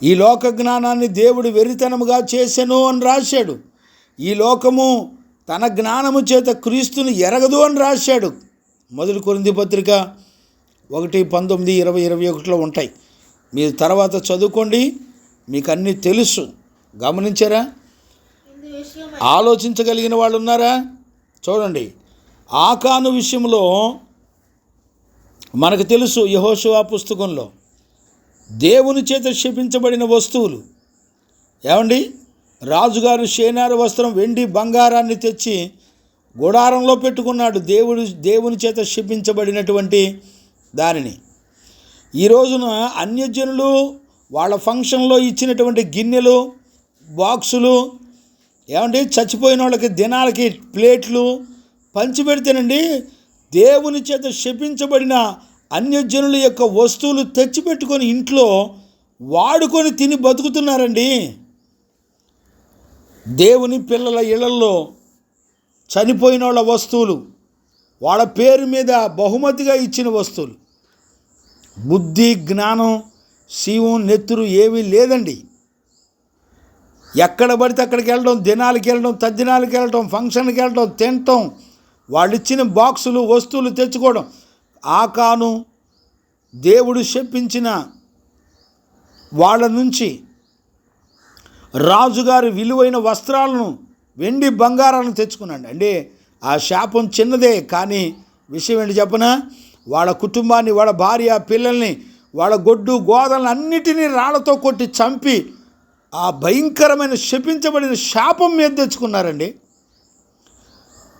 ఈ లోక జ్ఞానాన్ని దేవుడు వెర్రితనముగా చేసెను అని రాశాడు. ఈ లోకము తన జ్ఞానము చేత క్రీస్తుని ఎరగదు అని రాశాడు. 1 కొరింథీ పత్రిక 1:19, 20, 21 ఉంటాయి. మీరు తర్వాత చదువుకోండి, మీకు అన్నీ తెలుసు. గమనించారా? ఆలోచించగలిగిన వాళ్ళు ఉన్నారా? చూడండి, ఆకాను విషయంలో మనకు తెలుసు. యెహోషువ పుస్తకంలో దేవుని చేత శపించబడిన వస్తువులు, ఏమండి, రాజుగారు షేనారు వస్త్రం, వెండి బంగారాన్ని తెచ్చి గుడారంలో పెట్టుకున్నాడు. దేవుని చేత శపించబడినటువంటి దానిని ఈ రోజున అన్యజనులు వాళ్ళ ఫంక్షన్లో ఇచ్చినటువంటి గిన్నెలు, బాక్సులు, ఏమండి, చచ్చిపోయిన వాళ్ళకి దినాలకి ప్లేట్లు పంచిపెడితేనండి దేవుని చేత శపించబడిన అన్యజనుల యొక్క వస్తువులు తెచ్చిపెట్టుకొని ఇంట్లో వాడుకొని తిని బతుకుతున్నారండి. దేవుని పిల్లల ఇళ్లలో చనిపోయిన వాళ్ళ వస్తువులు, వాళ్ళ పేరు మీద బహుమతిగా ఇచ్చిన వస్తువులు, బుద్ధి జ్ఞానం శివం నెత్తురు ఏమీ లేదండి. ఎక్కడ పడితే అక్కడికి వెళ్ళడం, దినాలకి వెళ్ళడం, తద్దినాలకి వెళ్ళడం, ఫంక్షన్కి వెళ్ళడం, తినటం, వాళ్ళు ఇచ్చిన బాక్సులు వస్తువులు తెచ్చుకోవడం. ఆకాను దేవుడు శపించిన వాళ్ళ నుంచి రాజుగారి విలువైన వస్త్రాలను, వెండి బంగారాలను తెచ్చుకున్నాడు. అంటే ఆ శాపం చిన్నదే, కానీ విషయం ఏంటి చెప్పనా, వాళ్ళ కుటుంబాన్ని, వాళ్ళ భార్య పిల్లల్ని, వాళ్ళ గొడ్డు గోదలను అన్నిటినీ రాళ్లతో కొట్టి చంపి ఆ భయంకరమైన శపించబడిన శాపం మీద తెచ్చుకున్నారండి.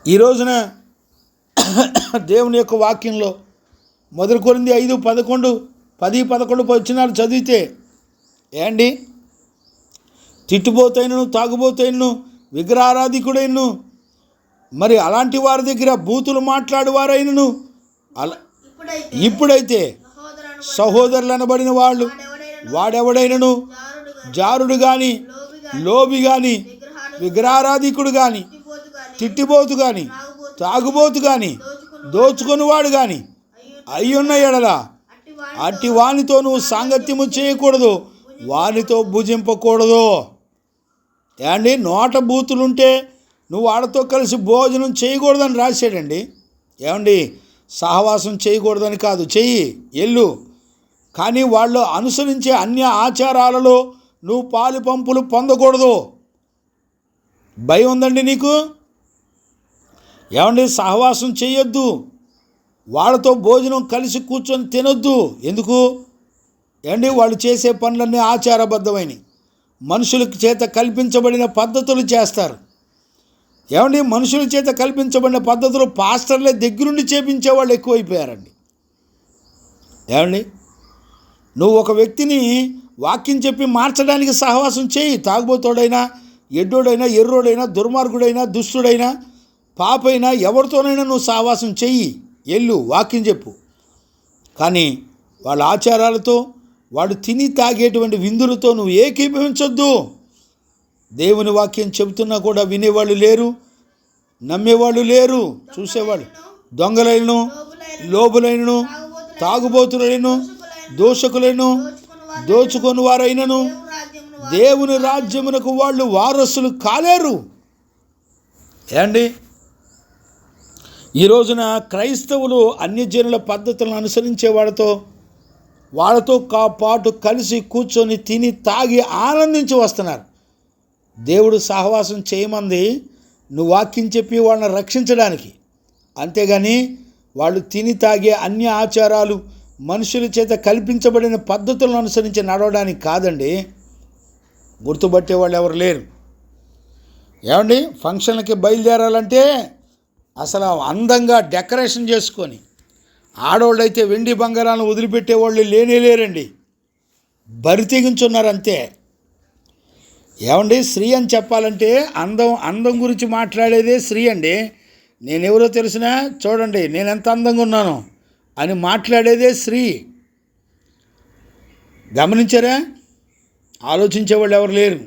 ఈ రోజున దేవుని యొక్క వాక్యంలో 1 కొరింథీ 5:11, 10-11 వచనాలు చదివితే ఏండి, తిట్టుబోతైనను, తాగుబోతైనను, విగ్రహారాధికుడైనను, మరి అలాంటి వారి దగ్గర బూతులు మాట్లాడువారైనను, ఇప్పుడైతే సహోదరులు అనబడిన వాళ్ళు వాడెవడైనను జారుడు కానీ, లోబి కానీ, విగ్రహారాధికుడు కానీ, తిట్టిబోతు కానీ, తాగుబోతు కానీ, దోచుకొనివాడు కానీ అయ్యున్న ఎడల అట్టి వానితో నువ్వు సాంగత్యము చేయకూడదు, వానితో భుజింపకూడదు. ఏమండి, నోట బూతులుంటే నువ్వు వాడితో కలిసి భోజనం చేయకూడదని రాశాడండి. ఏమండి, సహవాసం చేయకూడదని కాదు, చెయ్యి, ఎల్లు, కానీ వాళ్ళు అనుసరించే అన్య ఆచారాలలో నువ్వు పాలు పంపులు పొందకూడదు. భయం ఉందండి నీకు? ఏమండి, సహవాసం చేయొద్దు, వాళ్ళతో భోజనం కలిసి కూర్చొని తినొద్దు. ఎందుకు? ఏమండి, వాళ్ళు చేసే పనులన్నీ ఆచారబద్ధమైనవి, మనుషుల చేత కల్పించబడిన పద్ధతులు చేస్తారు. ఏమండి, మనుషుల చేత కల్పించబడిన పద్ధతులు పాస్టర్లే దగ్గరుండి చేపించేవాళ్ళు ఎక్కువైపోయారండి. ఏమండి, నువ్వు ఒక వ్యక్తిని వాక్యం చెప్పి మార్చడానికి సహవాసం చేయి. తాగుబోతోడైనా, ఎడ్డోడైనా, ఎర్రోడైనా, దుర్మార్గుడైనా, దుష్టుడైనా, పాపైనా, ఎవరితోనైనా నువ్వు సహవాసం చెయ్యి, ఎల్లు, వాక్యం చెప్పు. కానీ వాళ్ళ ఆచారాలతో, వాడు తిని తాగేటువంటి విందులతో నువ్వు ఏకీభవించొద్దు. దేవుని వాక్యం చెబుతున్నా కూడా వినేవాళ్ళు లేరు, నమ్మేవాళ్ళు లేరు. చూసేవాళ్ళు దొంగలైనను, లోబులైనను, తాగుబోతులైనను, దోషకులైనను, దోచుకొని వారైనను దేవుని రాజ్యమునకు వాళ్ళు వారసులు కాలేరు. ఏండి, ఈ రోజున క్రైస్తవులు అన్యజనుల పద్ధతులను అనుసరించే వాళ్ళతో పాటు కలిసి కూర్చొని తిని తాగి ఆనందించి వస్తున్నారు. దేవుడు సహవాసం చేయమంది నువ్వు వాక్యం చెప్పి వాళ్ళని రక్షించడానికి, అంతేగాని వాళ్ళు తిని తాగే అన్య ఆచారాలు, మనుషుల చేత కల్పించబడిన పద్ధతులను అనుసరించి నడవడానికి కాదండి. గుర్తుపట్టే వాళ్ళు ఎవరు లేరు. ఏమండి, ఫంక్షన్లకి బయలుదేరాలంటే అసలు అందంగా డెకరేషన్ చేసుకొని, ఆడవాళ్ళైతే వెండి బంగారాలను వదిలిపెట్టేవాళ్ళు లేరండి, బరి తెగించున్నారు అంతే. ఏమండి, స్త్రీ అని చెప్పాలంటే అందం గురించి మాట్లాడేదే స్త్రీ అండి. నేనెవరో తెలిసినా చూడండి, నేను ఎంత అందంగా ఉన్నాను అని మాట్లాడేదే స్త్రీ. గమనించారా? ఆలోచించేవాళ్ళు ఎవరు లేరు.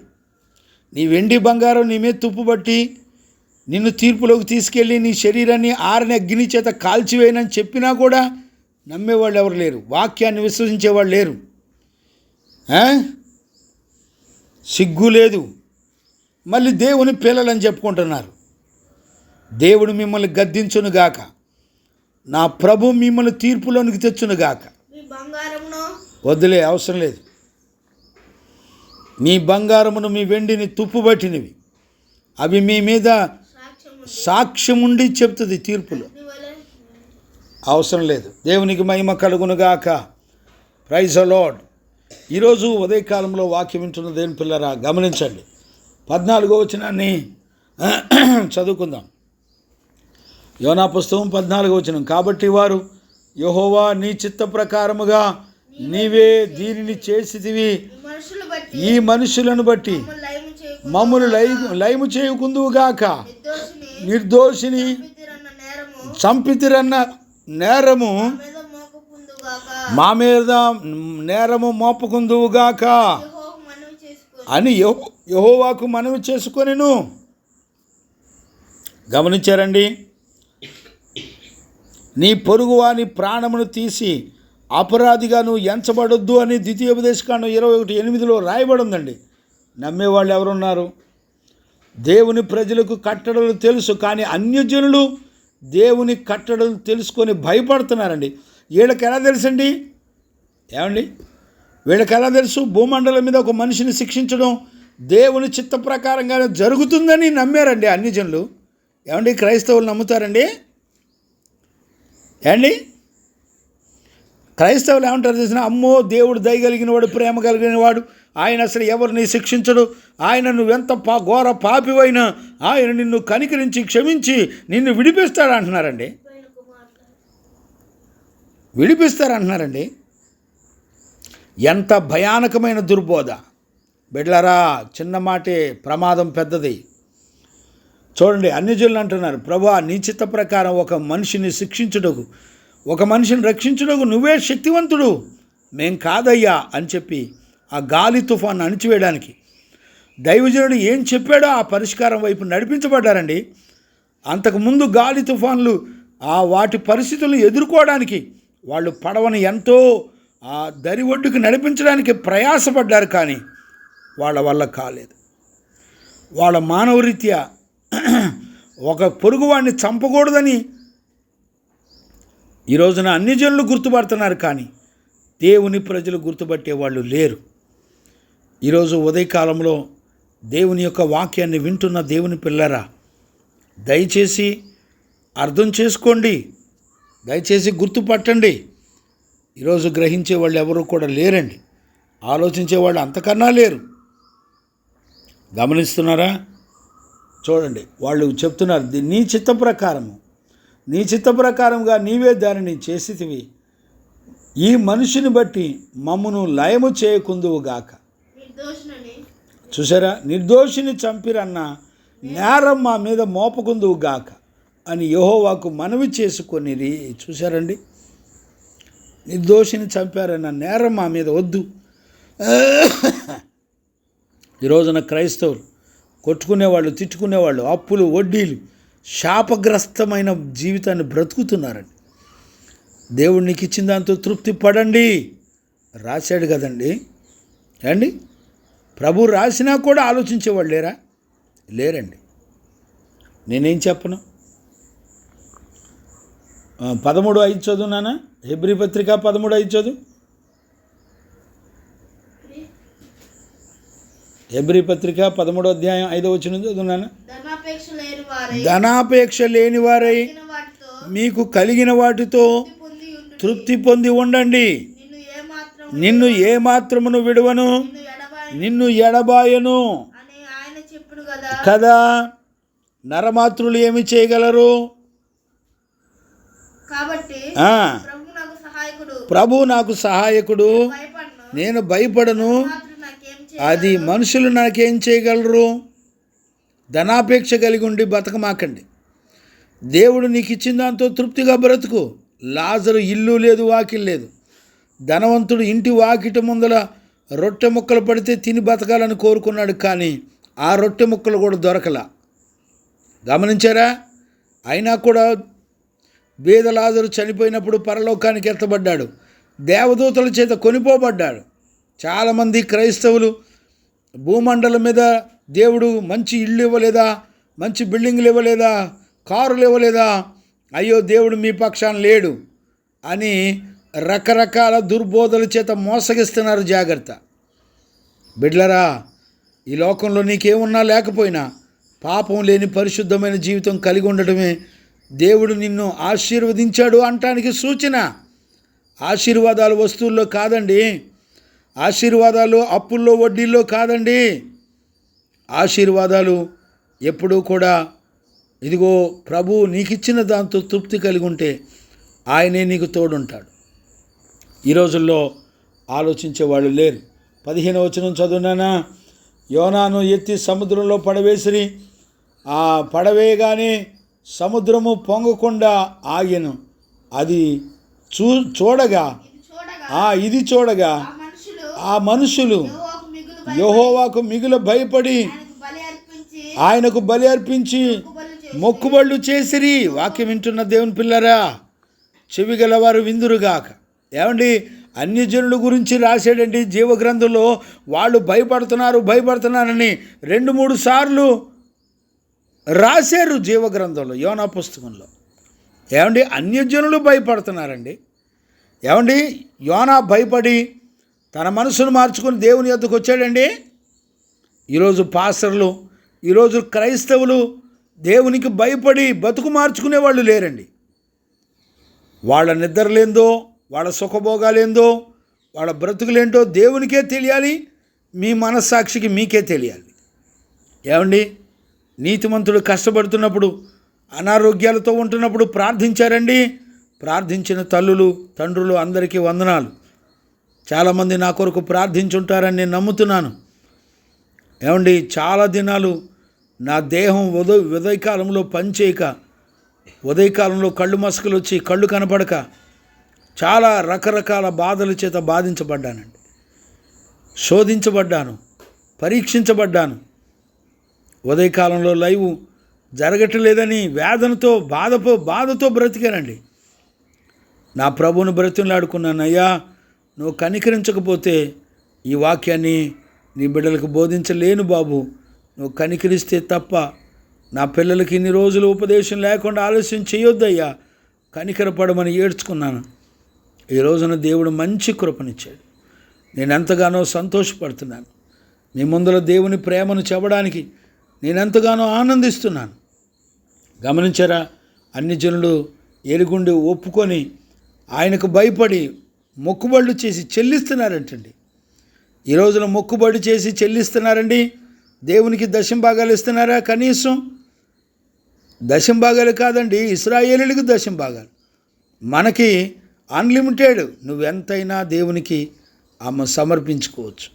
నీ వెండి బంగారం నీ మీద తుప్పుబట్టి నిన్ను తీర్పులోకి తీసుకెళ్ళి నీ శరీరాన్ని ఆరని అగ్ని చేత కాల్చివేయనని చెప్పినా కూడా నమ్మేవాళ్ళు ఎవరు లేరు, వాక్యాన్ని విశ్వసించేవాళ్ళు లేరు. సిగ్గు లేదు. మళ్ళీ దేవుని పిల్లలని చెప్పుకుంటున్నారు. దేవుడు మిమ్మల్ని గద్దించునుగాక, నా ప్రభు మిమ్మల్ని తీర్పులోనికి తెచ్చునుగాక. వద్దులే, అవసరం లేదు. మీ బంగారమును, మీ వెండిని తుప్పుబట్టినవి, అవి మీ మీద సాక్ష్యం ఉండి చెప్తుంది తీర్పులో. అవసరం లేదు. దేవునికి మహిమ కలుగునుగాక. Praise the lord. ఈరోజు ఉదయకాలంలో వాక్యం వింటున్న దేవుని పిల్లరా, గమనించండి. 14వ వచనాన్ని చదువుకుందాం. యోనా పుస్తకం 14వ వచనం. కాబట్టి వారు, యెహోవా నీ చిత్త ప్రకారముగా నీవే దీనిని చేసితివి, ఈ మనుషులను బట్టి మమ్మల్ని లయము చేయకుందువుగాక, నిర్దోషిని చంపితిరన్న నేరము మా మీద నేరము మోపకుందువుగాక అని యెహోవాకు మనవి చేసుకొనెను. గమనించారండి? నీ పొరుగువాని ప్రాణమును తీసి అపరాధిగా నువ్వు ఎంచబడొద్దు అని ద్వితీయోపదేశకాండం 21:8 రాయబడి ఉందండి. నమ్మేవాళ్ళు ఎవరున్నారు? దేవుని ప్రజలకు కట్టడలు తెలుసు, కానీ అన్యజనులు దేవుని కట్టడలు తెలుసుకొని భయపడుతున్నారండి. వీళ్ళకి ఎలా తెలుసండి? ఏమండి, వీళ్ళకి ఎలా తెలుసు? భూమండలం మీద ఒక మనిషిని శిక్షించడం దేవుని చిత్త ప్రకారంగానే జరుగుతుందని నమ్మారండి అన్ని జనులు. ఏమండి క్రైస్తవులు నమ్ముతారండి? ఏమండి క్రైస్తవులు ఏమంటారు తెలిసిన? అమ్మో దేవుడు దయ కలిగిన వాడు, ప్రేమ కలిగిన వాడు, ఆయన అసలు ఎవరిని శిక్షించడు, ఆయన నువ్వెంత ఘోర పాపివైనా ఆయన నిన్ను కనికరించి క్షమించి నిన్ను విడిపిస్తాడంటున్నారండి. విడిపిస్తారంటున్నారండి. ఎంత భయానకమైన దుర్బోధ బిడ్డలారా! చిన్న మాటే ప్రమాదం పెద్దది. చూడండి, అన్ని జనులు అంటున్నారు, ప్రభువా నీ చిత్త ప్రకారం ఒక మనిషిని శిక్షించుటకు, ఒక మనిషిని రక్షించుటకు నువ్వే శక్తివంతుడు, మేం కాదయ్యా అని చెప్పి ఆ గాలి తుఫాను అణిచివేయడానికి దైవజనుడు ఏం చెప్పాడో ఆ పరిష్కారం వైపు నడిపించబడ్డారండి. అంతకుముందు గాలి తుఫాన్లు వాటి పరిస్థితులను ఎదుర్కోవడానికి వాళ్ళు పడవని ఎంతో ఆ దరి ఒడ్డుకు నడిపించడానికి ప్రయాసపడ్డారు, కానీ వాళ్ళ వల్ల కాలేదు. వాళ్ళ మానవరీత్యా ఒక పొరుగువాడిని చంపకూడదని ఈ రోజున అన్ని జనులు గుర్తుపడుతున్నారు, కానీ దేవుని ప్రజలు గుర్తుపట్టే వాళ్ళు లేరు. ఈరోజు ఉదయకాలంలో దేవుని యొక్క వాక్యాన్ని వింటున్న దేవుని పిల్లరా, దయచేసి అర్థం చేసుకోండి, దయచేసి గుర్తుపట్టండి. ఈరోజు గ్రహించే వాళ్ళు ఎవరు కూడా లేరండి, ఆలోచించే వాళ్ళు అంతకన్నా లేరు. గమనిస్తున్నారా? చూడండి, వాళ్ళు చెప్తున్నారు, నీ చిత్త ప్రకారము, నీ చిత్త ప్రకారంగా నీవే దానిని చేసితివి, ఈ మనిషిని బట్టి మమ్మును లయము చేయకుందువుగాక. చూసారా, నిర్దోషిని చంపిరన్న నేరం మా మీద మోపకుందువుగాక అని యెహోవాకు మనవి చేసుకొనిరి. చూసారండి, నిర్దోషిని చంపారన్న నేరం మా మీద వద్దు. ఈ రోజున క్రైస్తవులు కొట్టుకునేవాళ్ళు, తిట్టుకునేవాళ్ళు, అప్పులు, వడ్డీలు, శాపగ్రస్తమైన జీవితాన్ని బ్రతుకుతున్నారండి. దేవుడు నీకు ఇచ్చిన దాంతో తృప్తి పడండి రాశాడు కదండి. ఏమండి, ప్రభు రాసినా కూడా ఆలోచించేవాళ్ళు లేరా? లేరండి. నేనేం చెప్పను? 13:5 చదువునానా? హెబ్రీ పత్రిక 13:5 చదువు. హెబ్రీ పత్రిక 13వ అధ్యాయం 5వ వచనం చదువునానా? ధనాపేక్ష లేని వారై మీకు కలిగిన వాటితో తృప్తి పొంది ఉండండి. నిన్ను ఏ మాత్రమును విడువను, నిన్ను ఎడబాయను కదా. నరమాత్రులు ఏమి చేయగలరు? ప్రభు నాకు సహాయకుడు, నేను భయపడను. అది మనుషులు నాకేం చేయగలరు? ధనాపేక్ష కలిగి ఉండి బతకమాకండి. దేవుడు నీకు ఇచ్చిన దాంతో తృప్తిగా బ్రతుకు. లాజరు ఇల్లు లేదు, వాకిల్ లేదు. ధనవంతుడు ఇంటి వాకిట ముందల రొట్టె ముక్కలు పడితే తిని బతకాలని కోరుకున్నాడు, కానీ ఆ రొట్టె ముక్కలు కూడా దొరకలా. గమనించారా? అయినా కూడా బీద లాజరు చనిపోయినప్పుడు పరలోకానికి ఎత్తబడ్డాడు, దేవదూతల చేత కొనిపోబడ్డాడు. చాలామంది క్రైస్తవులు భూమండలం మీద దేవుడు మంచి ఇళ్ళు ఇవ్వలేదా, మంచి బిల్డింగ్లు ఇవ్వలేదా, కారులు ఇవ్వలేదా, అయ్యో దేవుడు మీ పక్షాన లేడు అని రకరకాల దుర్బోధల చేత మోసగిస్తున్నారు. జాగ్రత్త బిడ్లరా, ఈ లోకంలో నీకేమున్నా లేకపోయినా పాపం లేని పరిశుద్ధమైన జీవితం కలిగి ఉండటమే దేవుడు నిన్ను ఆశీర్వదించాడు అంటానికి సూచన. ఆశీర్వాదాలు వస్తువుల్లో కాదండి, ఆశీర్వాదాలు అప్పుల్లో వడ్డీల్లో కాదండి. ఆశీర్వాదాలు ఎప్పుడూ కూడా ఇదిగో ప్రభు నీకిచ్చిన దాంతో తృప్తి కలిగి ఉంటే ఆయనే నీకు తోడుంటాడు. ఈ రోజుల్లో ఆలోచించే వాళ్ళు లేరు. 15వ వచనం చదువునానా? యోనాను ఎత్తి సముద్రంలో పడవేసిరి, ఆ పడవేయగానే సముద్రము పొంగకుండా ఆగెను. అది చూడగా ఆ మనుషులు యెహోవాకు మిగులు భయపడి ఆయనకు బలి అర్పించి మొక్కుబళ్ళు చేసిరి. వాక్యం వింటున్న దేవుని పిల్లరా, చెవి గలవారు విందురుగాక. ఏమండి, అన్యజనుల గురించి రాశాడండి జీవగ్రంథంలో. వాళ్ళు భయపడుతున్నారని 2-3 సార్లు రాశారు జీవగ్రంథంలో, యోనా పుస్తకంలో. ఏమండి, అన్యజనులు భయపడుతున్నారండి. ఏమండి, యోనా భయపడి తన మనసును మార్చుకుని దేవుని యొద్దకు వచ్చాడండి. ఈరోజు పాస్టర్లు, ఈరోజు క్రైస్తవులు దేవునికి భయపడి బతుకు మార్చుకునే వాళ్ళు లేరండి. వాళ్ళ నిద్రలేందో, వాళ్ళ సుఖభోగాలేందో, వాళ్ళ బ్రతుకులేంటో దేవునికే తెలియాలి, మీ మనస్సాక్షికి మీకే తెలియాలి. ఏమండి, నీతిమంతుడు కష్టపడుతున్నప్పుడు, అనారోగ్యాలతో ఉంటున్నప్పుడు ప్రార్థించారండి. ప్రార్థించిన తల్లులు, తండ్రులు అందరికీ వందనాలు. చాలామంది నా కొరకు ప్రార్థించుంటారని నేను నమ్ముతున్నాను. ఏమండి, చాలా దినాలు నా దేహం ఉదయకాలంలో పనిచేయక, ఉదయకాలంలో కళ్ళు మసకలు వచ్చి కళ్ళు కనపడక చాలా రకరకాల బాధల చేత బాధించబడ్డానండి, శోధించబడ్డాను, పరీక్షించబడ్డాను. ఉదయకాలంలో లైవ్ జరగట్లేదని వేదనతో బాధతో బ్రతికానండి. నా ప్రభువును బ్రతిమలాడుకున్నాను, అయ్యా నువ్వు కనికరించకపోతే ఈ వాక్యాన్ని నీ బిడ్డలకు బోధించలేను బాబు, నువ్వు కనికరిస్తే తప్ప నా పిల్లలకి ఇన్ని రోజులు ఉపదేశం లేకుండా ఆలస్యం చేయొద్దయ్యా, కనికరపడమని ఏడ్చుకున్నాను. ఈ రోజున దేవుడు మంచి కృపనిచ్చాడు. నేను ఎంతగానో సంతోషపడుతున్నాను. మీ ముందర దేవుని ప్రేమను చెప్పడానికి నేను ఎంతగానో ఆనందిస్తున్నాను. గమనించారా, అన్ని జనులు ఎరుగుండి ఒప్పుకొని ఆయనకు భయపడి మొక్కుబడులు చేసి చెల్లిస్తున్నారంటండి. ఈ రోజున మొక్కుబడి చేసి చెల్లిస్తున్నారండి. దేవునికి దశంభాగాలు ఇస్తున్నారా? కనీసం దశంభాగాలు కాదండి, ఇశ్రాయేలీయులకు దశంభాగాలు. మనకి అన్లిమిటెడ్, నువ్వెంతైనా దేవునికి సమర్పించుకోవచ్చు.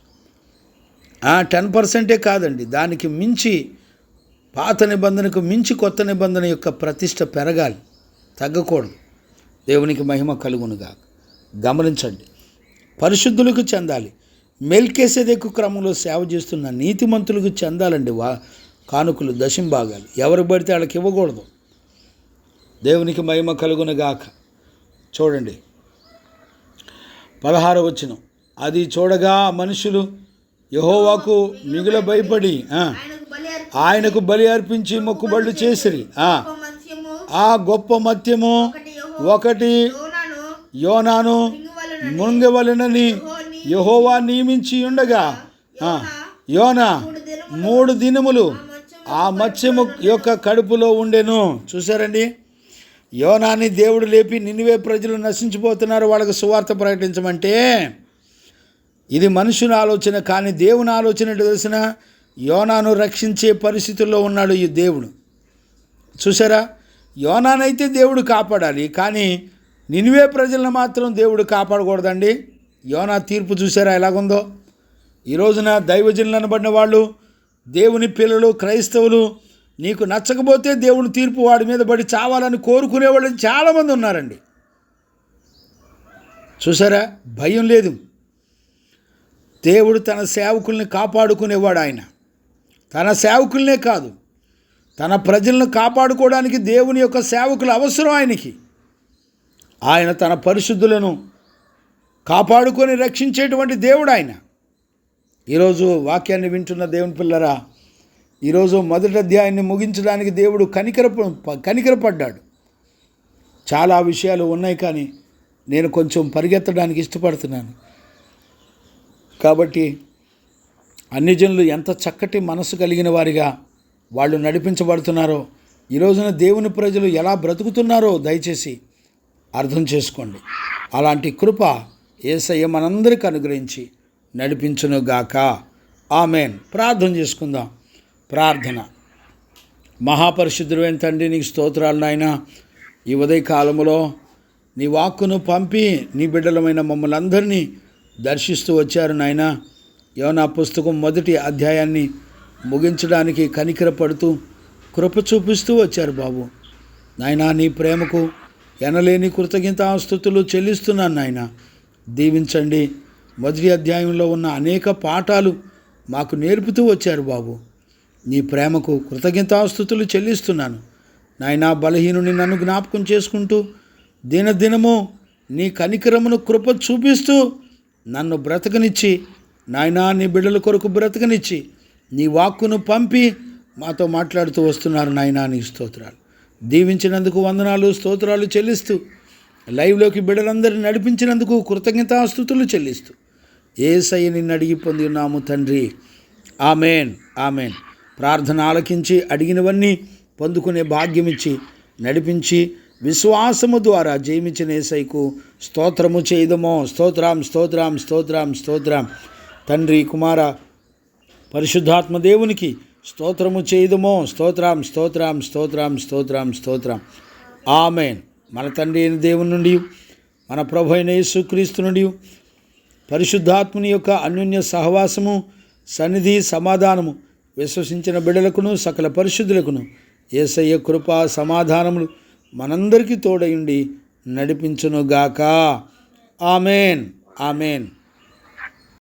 10% కాదండి, దానికి మించి పాత నిబంధనకు మించి కొత్త నిబంధన యొక్క ప్రతిష్ట పెరగాలి, తగ్గకూడదు. దేవునికి మహిమ కలుగునుగా. గమనించండి, పరిశుద్ధులకు చెందాలి. మెల్కీసెదెకు క్రమంలో సేవ చేస్తున్న నీతిమంతులకు చెందాలండి కానుకలు, దశంభాగాలు. ఎవరికి పడితే వాళ్ళకి ఇవ్వకూడదు. దేవునికి మహిమ కలుగునుగాక. చూడండి 16వ వచనం, అది చూడగా మనుషులు యెహోవాకు మిగుల భయపడి ఆయనకు బలి అర్పించి మొక్కుబడులు చేసిరి. ఆ గొప్ప మత్యము ఒకటి యోనాను మునుగవలెనని యెహోవా నియమించి ఉండగా యోనా 3 దినములు ఆ మత్స్యము యొక్క కడుపులో ఉండెను. చూసారండి, యోనాని దేవుడు లేపి నినివే ప్రజలు నశించిపోతున్నారు, వాళ్ళకు సువార్త ప్రకటించమంటే ఇది మనుషుని ఆలోచన, కానీ దేవుని ఆలోచన ఏంటో తెలిసిన, యోనాను రక్షించే పరిస్థితుల్లో ఉన్నాడు ఈ దేవుడు. చూసారా, యోనానైతే దేవుడు కాపాడాలి, కానీ నినివే ప్రజలను మాత్రం దేవుడు కాపాడకూడదండి. యోనా తీర్పు చూసారా ఎలాగుందో. ఈ రోజున దైవజనులు అనబడిన వాళ్ళు, దేవుని పిల్లలు, క్రైస్తవులు, నీకు నచ్చకపోతే దేవుని తీర్పు వాడి మీద పడి చావాలని కోరుకునే వాళ్ళు చాలామంది ఉన్నారండి. చూసారా, భయం లేదు. దేవుడు తన సేవకుల్ని కాపాడుకునేవాడు. ఆయన తన సేవకులనే కాదు, తన ప్రజలను కాపాడుకోవడానికి దేవుని యొక్క సేవకులు అవసరం ఆయనకి. ఆయన తన పరిశుద్ధులను కాపాడుకొని రక్షించేటువంటి దేవుడు ఆయన. ఈరోజు వాక్యాన్ని వింటున్న దేవుని పిల్లరా, ఈరోజు మొదటి అధ్యాయాన్ని ముగించడానికి దేవుడు కనికరపడ్డాడు. చాలా విషయాలు ఉన్నాయి, కానీ నేను కొంచెం పరిగెత్తడానికి ఇష్టపడుతున్నాను. కాబట్టి అన్ని జనులు ఎంత చక్కటి మనసు కలిగిన వారిగా వాళ్ళు నడిపించబడుతున్నారో, ఈ రోజున దేవుని ప్రజలు ఎలా బ్రతుకుతున్నారో దయచేసి అర్థం చేసుకోండి. అలాంటి కృప యేసయ్య మనందరికీ అనుగ్రహించి నడిపించునుగాక. ఆమేన్. ప్రార్థన చేసుకుందాం. ప్రార్థన. మహాపరిశుద్ధుడైన తండ్రి, నీకు స్తోత్రాలు నాయన. ఈ ఉదయకాలములో నీ వాక్కును పంపి నీ బిడ్డలమైన మమ్మల్ని అందరినీ దర్శిస్తూ వచ్చారు నాయన. యోనా పుస్తకం మొదటి అధ్యాయాన్ని ముగించడానికి కనికరపడుతూ కృప చూపిస్తూ వచ్చారు బాబు నాయన. నీ ప్రేమకు ఎనలేని కృతజ్ఞతాస్తుతులు చెల్లిస్తున్నాను నాయన. దీవించండి. మొదటి అధ్యాయంలో ఉన్న అనేక పాఠాలు మాకు నేర్పుతూ వచ్చారు బాబు. నీ ప్రేమకు కృతజ్ఞతాస్తుతులు చెల్లిస్తున్నాను నాయన. బలహీనుని నన్ను జ్ఞాపకం చేసుకుంటూ దినదినము నీ కనికరమును కృప చూపిస్తూ నన్ను బ్రతకనిచ్చి నాయన, నీ బిడ్డల కొరకు బ్రతకనిచ్చి నీ వాక్కును పంపి మాతో మాట్లాడుతూ వస్తున్నారు నాయన. నీకు స్తోత్రాలు. దీవించినందుకు వందనాలు, స్తోత్రాలు చెల్లిస్తూ లైవ్లోకి బిడ్డలందరినీ నడిపించినందుకు కృతజ్ఞతాస్తుతులు చెల్లిస్తూ యేసయ్య నిన్ను అడిగి పొంది ఉన్నాము తండ్రి. ఆమెన్. ఆమెన్. ప్రార్థన ఆలకించి అడిగినవన్నీ పొందుకునే భాగ్యమిచ్చి నడిపించి విశ్వాసము ద్వారా జయమిచ్చిన యేసయ్యకు స్తోత్రము చేయుదమో. స్తోత్రం స్తోత్రం స్తోత్రం స్తోత్రం. తండ్రి కుమార పరిశుద్ధాత్మ దేవునికి స్తోత్రము చేయుదమో. స్తోత్రం స్తోత్రం స్తోత్రం స్తోత్రం స్తోత్రం. ఆమెన్. మన తండ్రి అయిన దేవుని నుండి, మన ప్రభు అయిన యేసుక్రీస్తు నుండి, పరిశుద్ధాత్మని యొక్క అన్యోన్య సహవాసము, సన్నిధి, సమాధానము విశ్వసించిన బిడ్డలకును సకల పరిశుద్ధులకును యేసయ్య కృప సమాధానములు మనందరికీ తోడయుండి నడిపించునుగాక. ఆమెన్. ఆమెన్.